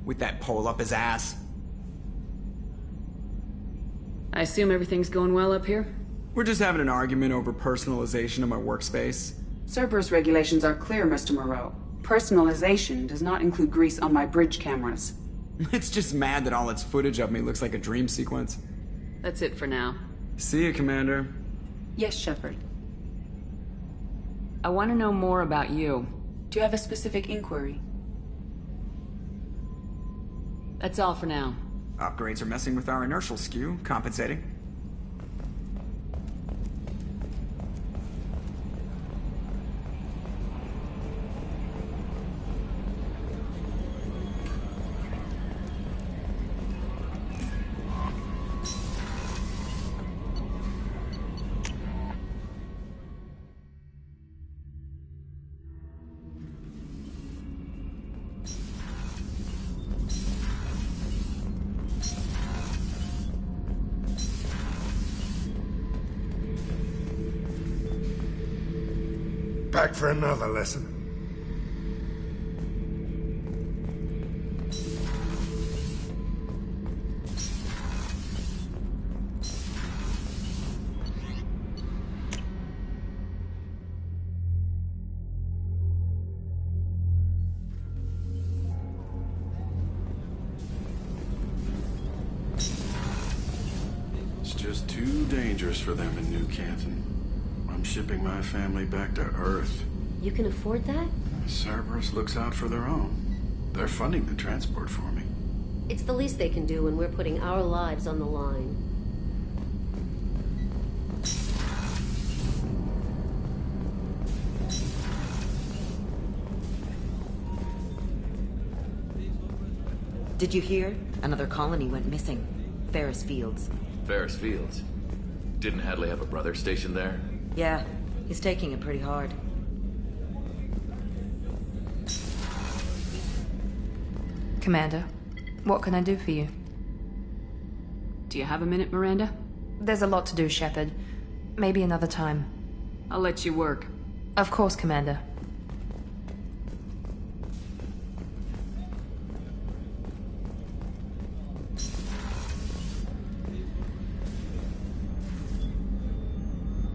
With that pole up his ass. I assume everything's going well up here? We're just having an argument over personalization of my workspace. Cerberus regulations are clear, Mr. Moreau. Personalization does not include grease on my bridge cameras. It's just mad that all its footage of me looks like a dream sequence. That's it for now. See you, Commander. Yes, Shepard. I want to know more about you. Do you have a specific inquiry? That's all for now. Upgrades are messing with our inertial skew, compensating. Back for another lesson. It's just too dangerous for them in New Canton. I'm shipping my family back to Earth. You can afford that? Cerberus looks out for their own. They're funding the transport for me. It's the least they can do when we're putting our lives on the line. Did you hear? Another colony went missing. Ferris Fields. Ferris Fields? Didn't Hadley have a brother stationed there? Yeah, he's taking it pretty hard. Commander, what can I do for you? Do you have a minute, Miranda? There's a lot to do, Shepard. Maybe another time. I'll let you work. Of course, Commander.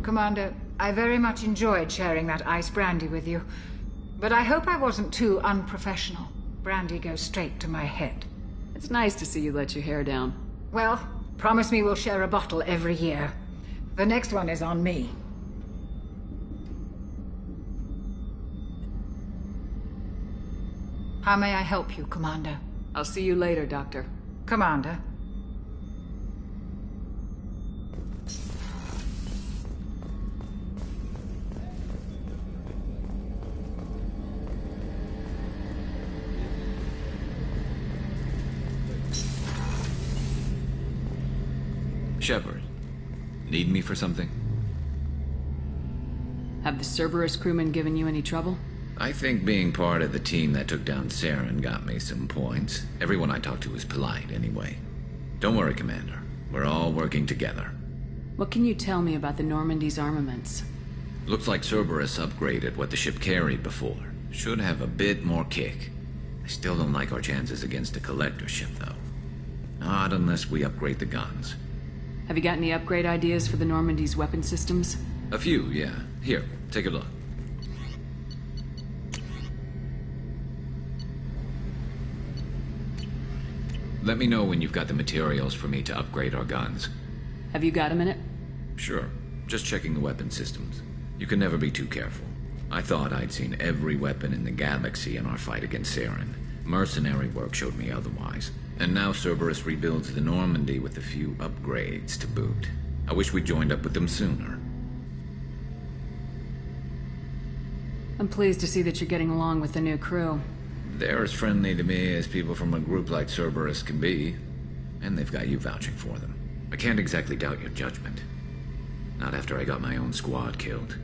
Commander, I very much enjoyed sharing that ice brandy with you. But I hope I wasn't too unprofessional. Brandy goes straight to my head. It's nice to see you let your hair down. Well, promise me we'll share a bottle every year. The next one is on me. How may I help you, Commander? I'll see you later, Doctor. Commander. Shepard, need me for something? Have the Cerberus crewmen given you any trouble? I think being part of the team that took down Saren got me some points. Everyone I talked to was polite anyway. Don't worry, Commander. We're all working together. What can you tell me about the Normandy's armaments? Looks like Cerberus upgraded what the ship carried before. Should have a bit more kick. I still don't like our chances against a collector ship, though. Not unless we upgrade the guns. Have you got any upgrade ideas for the Normandy's weapon systems? A few, yeah. Here, take a look. Let me know when you've got the materials for me to upgrade our guns. Have you got a minute? Sure. Just checking the weapon systems. You can never be too careful. I thought I'd seen every weapon in the galaxy in our fight against Saren. Mercenary work showed me otherwise. And now Cerberus rebuilds the Normandy with a few upgrades to boot. I wish we joined up with them sooner. I'm pleased to see that you're getting along with the new crew. They're as friendly to me as people from a group like Cerberus can be. And they've got you vouching for them. I can't exactly doubt your judgment. Not after I got my own squad killed.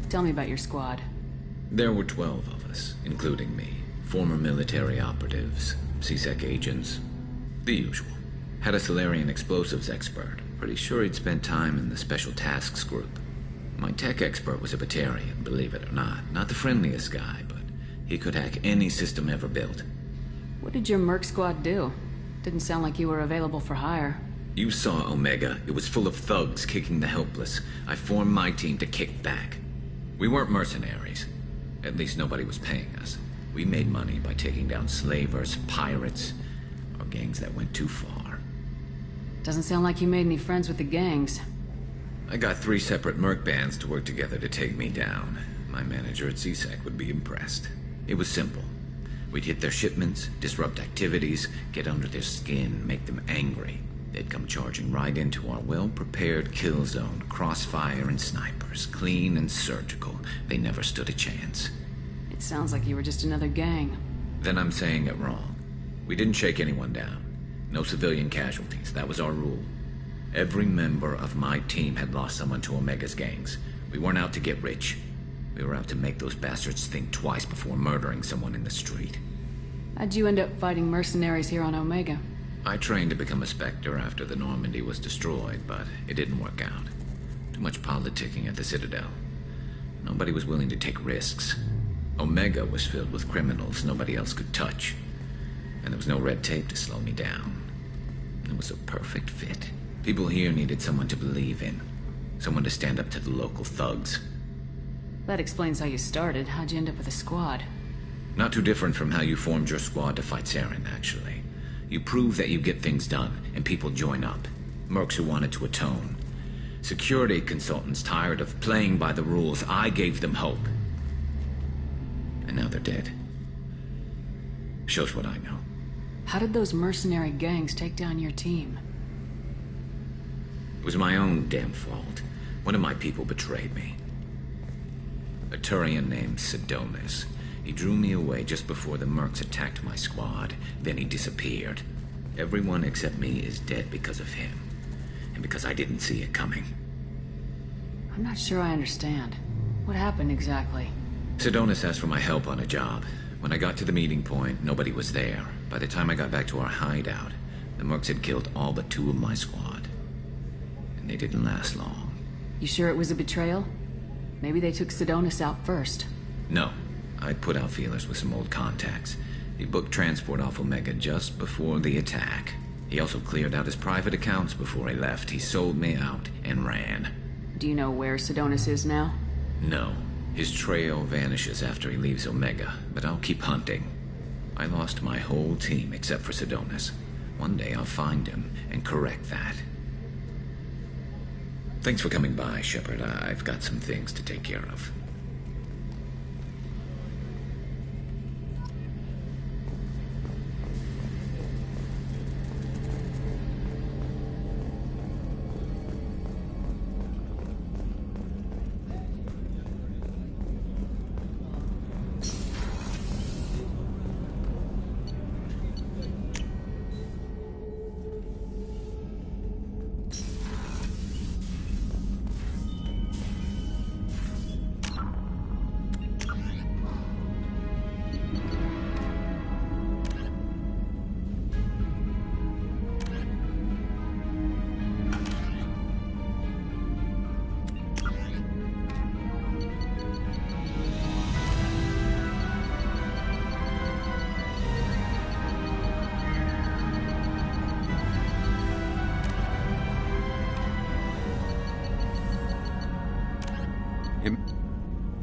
Tell me about your squad. There were 12 of us, including me. Former military operatives, CSEC agents, the usual. Had a Solarian explosives expert. Pretty sure he'd spent time in the Special Tasks Group. My tech expert was a Batarian, believe it or not. Not the friendliest guy, but he could hack any system ever built. What did your merc squad do? Didn't sound like you were available for hire. You saw Omega. It was full of thugs kicking the helpless. I formed my team to kick back. We weren't mercenaries. At least nobody was paying us. We made money by taking down slavers, pirates, or gangs that went too far. Doesn't sound like you made any friends with the gangs. I got 3 separate merc bands to work together to take me down. My manager at CSEC would be impressed. It was simple. We'd hit their shipments, disrupt activities, get under their skin, make them angry. They'd come charging right into our well-prepared kill zone, crossfire and snipers, clean and surgical. They never stood a chance. It sounds like you were just another gang. Then I'm saying it wrong. We didn't shake anyone down. No civilian casualties, that was our rule. Every member of my team had lost someone to Omega's gangs. We weren't out to get rich. We were out to make those bastards think twice before murdering someone in the street. How'd you end up fighting mercenaries here on Omega? I trained to become a Spectre after the Normandy was destroyed, but it didn't work out. Too much politicking at the Citadel. Nobody was willing to take risks. Omega was filled with criminals nobody else could touch. And there was no red tape to slow me down. It was a perfect fit. People here needed someone to believe in. Someone to stand up to the local thugs. That explains how you started. How'd you end up with a squad? Not too different from how you formed your squad to fight Saren, actually. You prove that you get things done, and people join up. Mercs who wanted to atone. Security consultants tired of playing by the rules. I gave them hope. And now they're dead. Shows what I know. How did those mercenary gangs take down your team? It was my own damn fault. One of my people betrayed me. A Turian named Sidonis. He drew me away just before the mercs attacked my squad. Then he disappeared. Everyone except me is dead because of him. And because I didn't see it coming. I'm not sure I understand. What happened exactly? Sidonis asked for my help on a job. When I got to the meeting point, nobody was there. By the time I got back to our hideout, the mercs had killed all but 2 of my squad. And they didn't last long. You sure it was a betrayal? Maybe they took Sidonis out first. No. I'd put out feelers with some old contacts. He booked transport off Omega just before the attack. He also cleared out his private accounts before he left. He sold me out and ran. Do you know where Sidonis is now? No. His trail vanishes after he leaves Omega, but I'll keep hunting. I lost my whole team except for Sidonis. One day I'll find him and correct that. Thanks for coming by, Shepard. I've got some things to take care of.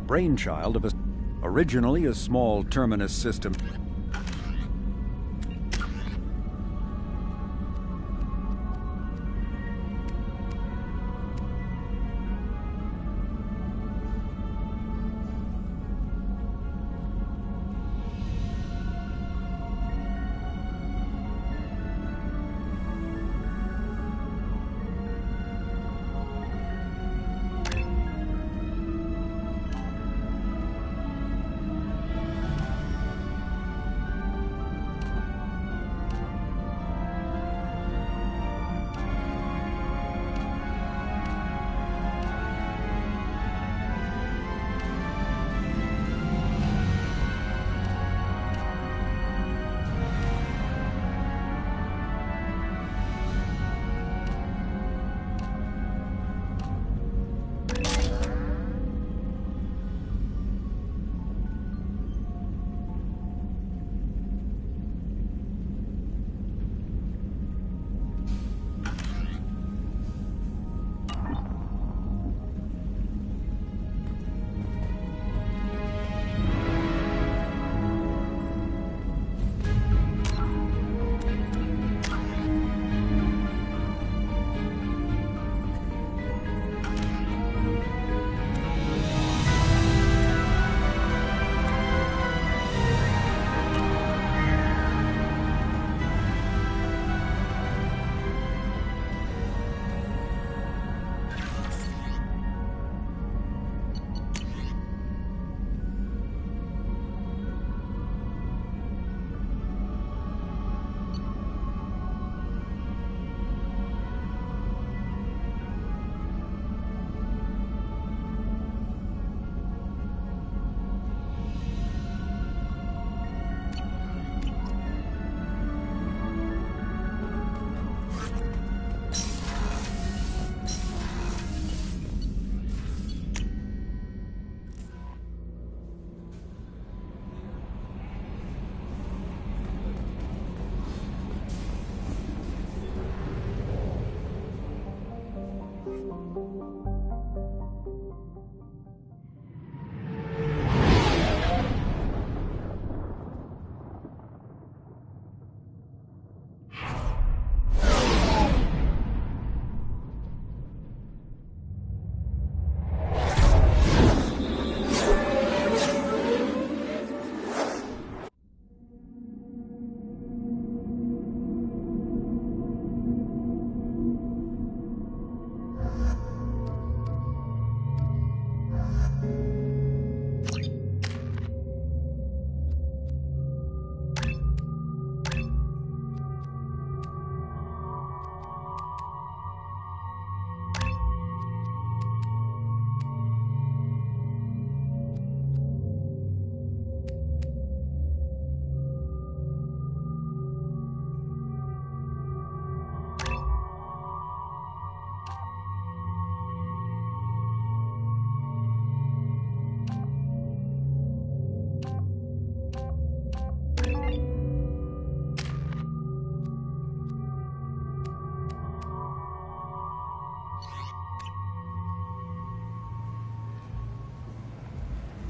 Brainchild of originally a small terminus system.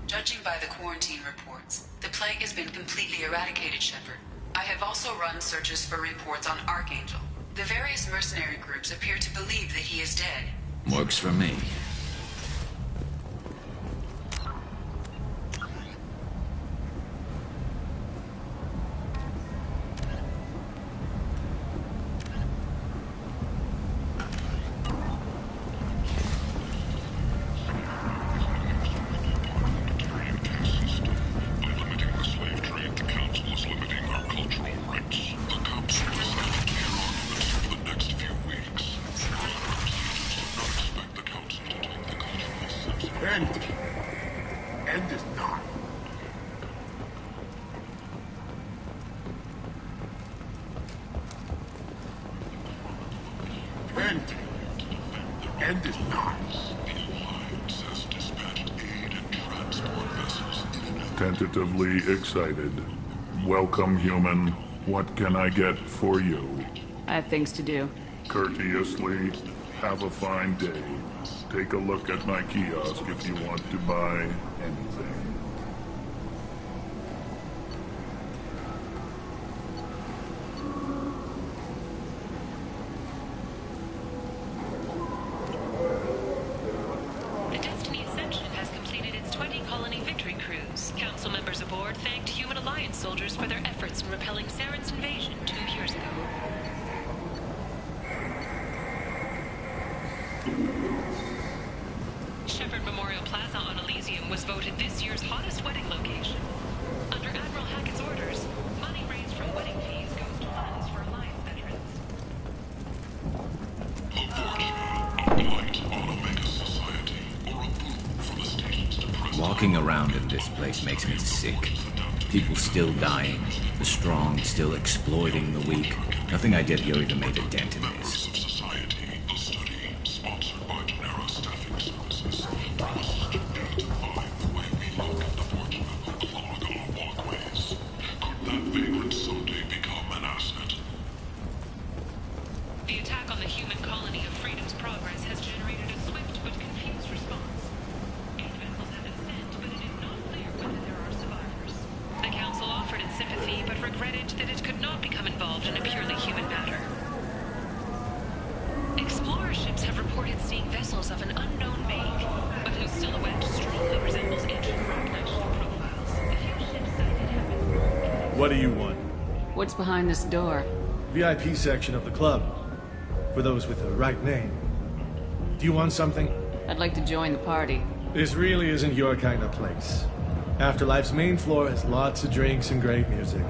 Judging by the quarantine reports, the plague has been completely eradicated, Shepard. I have also run searches for reports on Archangel. The various mercenary groups appear to believe that he is dead. Works for me. End is not. End is not. Tentatively excited. Welcome, human. What can I get for you? I have things to do. Courteously, have a fine day. Take a look at my kiosk if you want to buy anything. The Destiny Ascension has completed its 20-colony victory cruise. Council members aboard thanked Human Alliance soldiers for their efforts in repelling Saren's invasion 2 years ago. Shepard Memorial Plaza on Elysium was voted this year's hottest wedding location. Under Admiral Hackett's orders, money raised from wedding fees goes to funds for Alliance veterans. Walking around in this place makes me sick. People still dying, the strong still exploiting the weak. Nothing I did here even made a dent in this. The attack on the human colony of Freedom's Progress has generated a swift but confused response. 8 vessels have been sent, but it is not clear whether there are survivors. The Council offered its sympathy, but regretted that it could not become involved in a purely human matter. Explorer ships have reported seeing vessels of an unknown make, but whose silhouette strongly resembles ancient rock profiles. A few ships sighted have been... What do you want? What's behind this door? VIP section of the club. For those with the right name. Do you want something? I'd like to join the party. This really isn't your kind of place. Afterlife's main floor has lots of drinks and great music.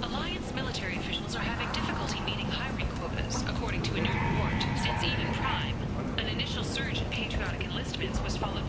Alliance military officials are having difficulty meeting hiring quotas, according to a new report, since Eden Prime. An initial surge in patriotic enlistments was followed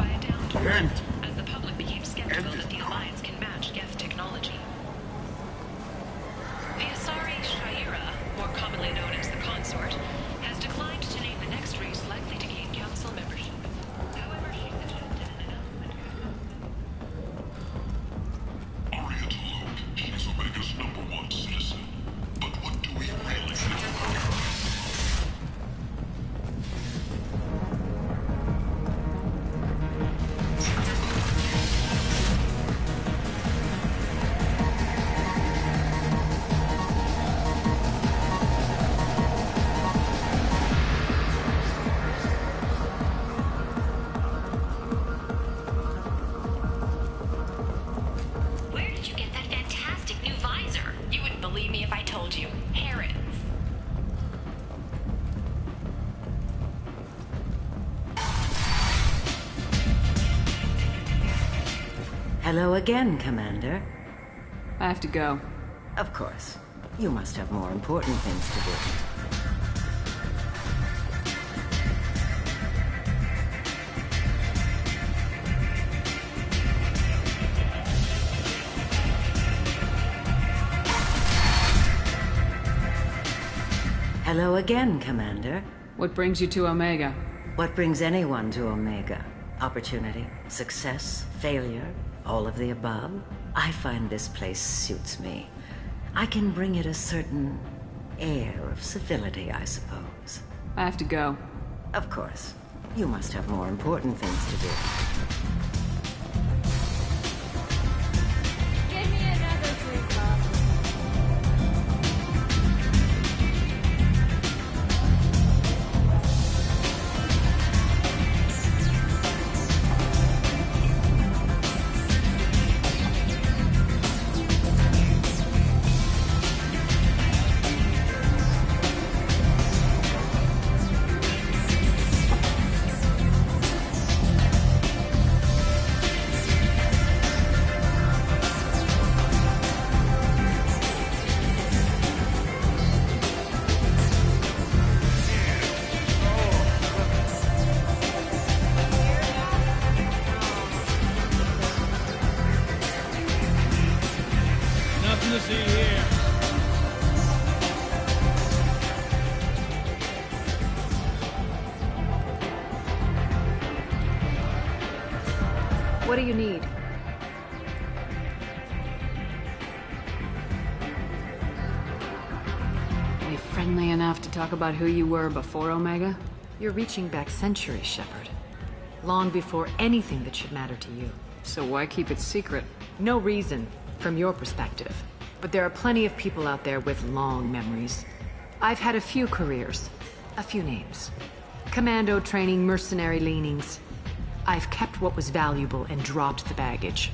Hello again, Commander. I have to go. Of course. You must have more important things to do. Hello again, Commander. What brings you to Omega? What brings anyone to Omega? Opportunity, success, failure, all of the above? I find this place suits me. I can bring it a certain air of civility, I suppose. I have to go. Of course. You must have more important things to do. Give me another drink, Bob. Nothing to see here. What do you need? Are you friendly enough to talk about who you were before Omega? You're reaching back centuries, Shepard. Long before anything that should matter to you. So why keep it secret? No reason, from your perspective. But there are plenty of people out there with long memories. I've had a few careers, a few names. Commando training, mercenary leanings. I've kept what was valuable and dropped the baggage.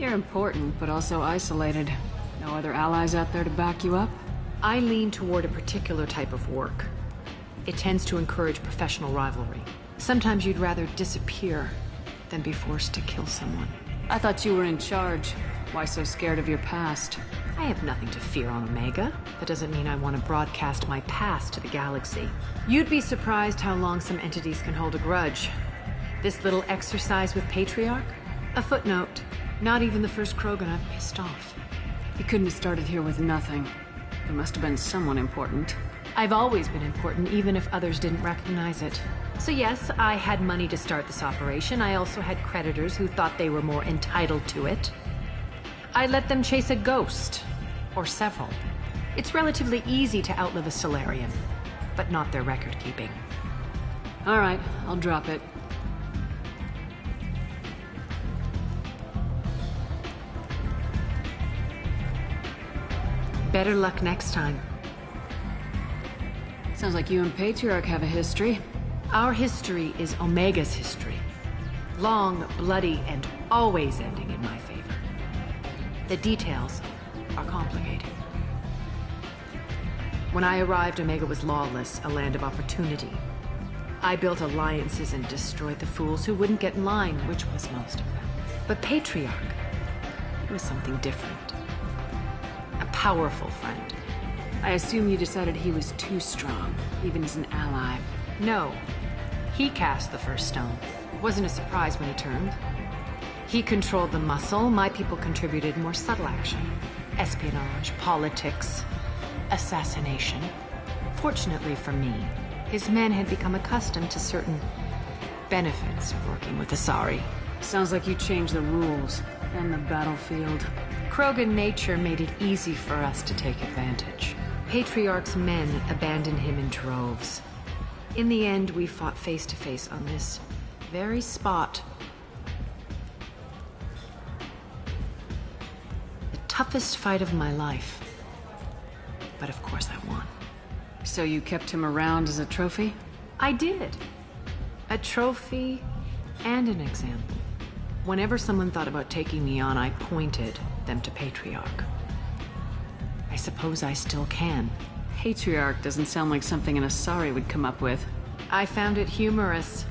You're important, but also isolated. No other allies out there to back you up? I lean toward a particular type of work. It tends to encourage professional rivalry. Sometimes you'd rather disappear than be forced to kill someone. I thought you were in charge. Why so scared of your past? I have nothing to fear on Omega. That doesn't mean I want to broadcast my past to the galaxy. You'd be surprised how long some entities can hold a grudge. This little exercise with Patriarch? A footnote. Not even the first Krogan I've pissed off. You couldn't have started here with nothing. There must have been someone important. I've always been important, even if others didn't recognize it. So yes, I had money to start this operation. I also had creditors who thought they were more entitled to it. I let them chase a ghost. Or several. It's relatively easy to outlive a Solarian, but not their record-keeping. All right, I'll drop it. Better luck next time. Sounds like you and Patriarch have a history. Our history is Omega's history. Long, bloody, and always ending in my favor. The details are complicated. When I arrived, Omega was lawless, a land of opportunity. I built alliances and destroyed the fools who wouldn't get in line, which was most of them. But Patriarch, it was something different. A powerful friend. I assume you decided he was too strong, even as an ally. No. He cast the first stone. It wasn't a surprise when he turned. He controlled the muscle. My people contributed more subtle action. Espionage, politics, assassination. Fortunately for me, his men had become accustomed to certain benefits of working with Asari. Sounds like you changed the rules and the battlefield. Krogan nature made it easy for us to take advantage. Patriarch's men abandoned him in droves. In the end, we fought face to face on this very spot. The toughest fight of my life. But of course I won. So you kept him around as a trophy? I did. A trophy and an example. Whenever someone thought about taking me on, I pointed them to Patriarch. I suppose I still can. Patriarch doesn't sound like something an Asari would come up with. I found it humorous.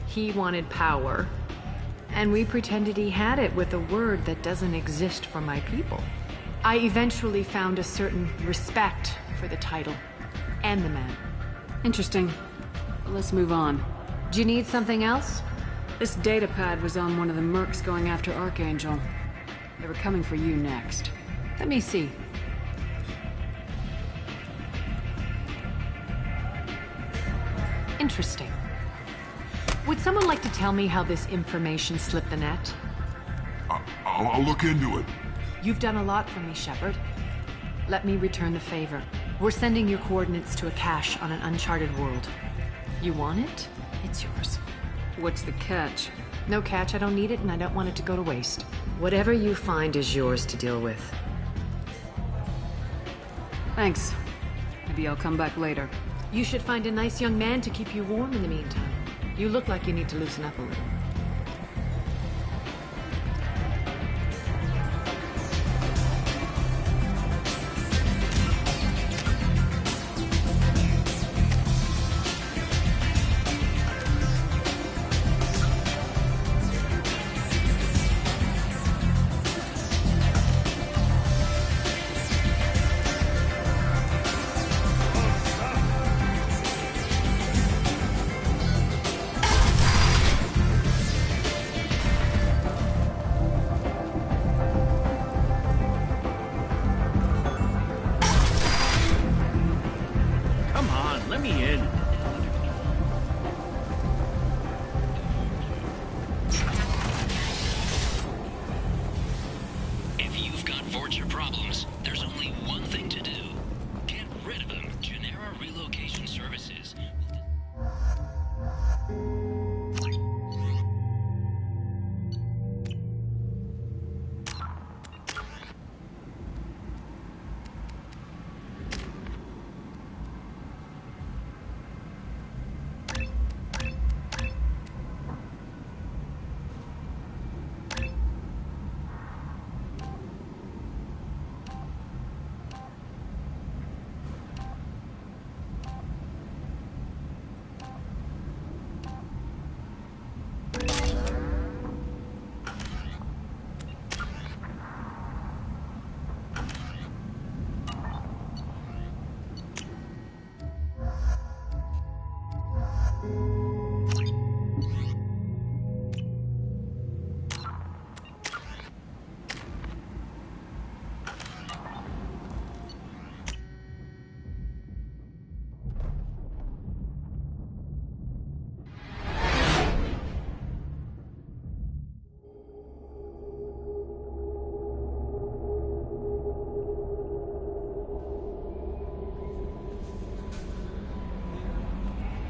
He wanted power, and we pretended he had it with a word that doesn't exist for my people. I eventually found a certain respect for the title and the man. Interesting. Let's move on. Do you need something else? This datapad was on one of the mercs going after Archangel. They were coming for you next. Let me see. Interesting. Would someone like to tell me how this information slipped the net? I'll look into it. You've done a lot for me, Shepard. Let me return the favor. We're sending your coordinates to a cache on an uncharted world. You want it? It's yours. What's the catch? No catch, I don't need it, and I don't want it to go to waste. Whatever you find is yours to deal with. Thanks. Maybe I'll come back later. You should find a nice young man to keep you warm in the meantime. You look like you need to loosen up a little.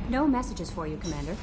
No messages for you, Commander.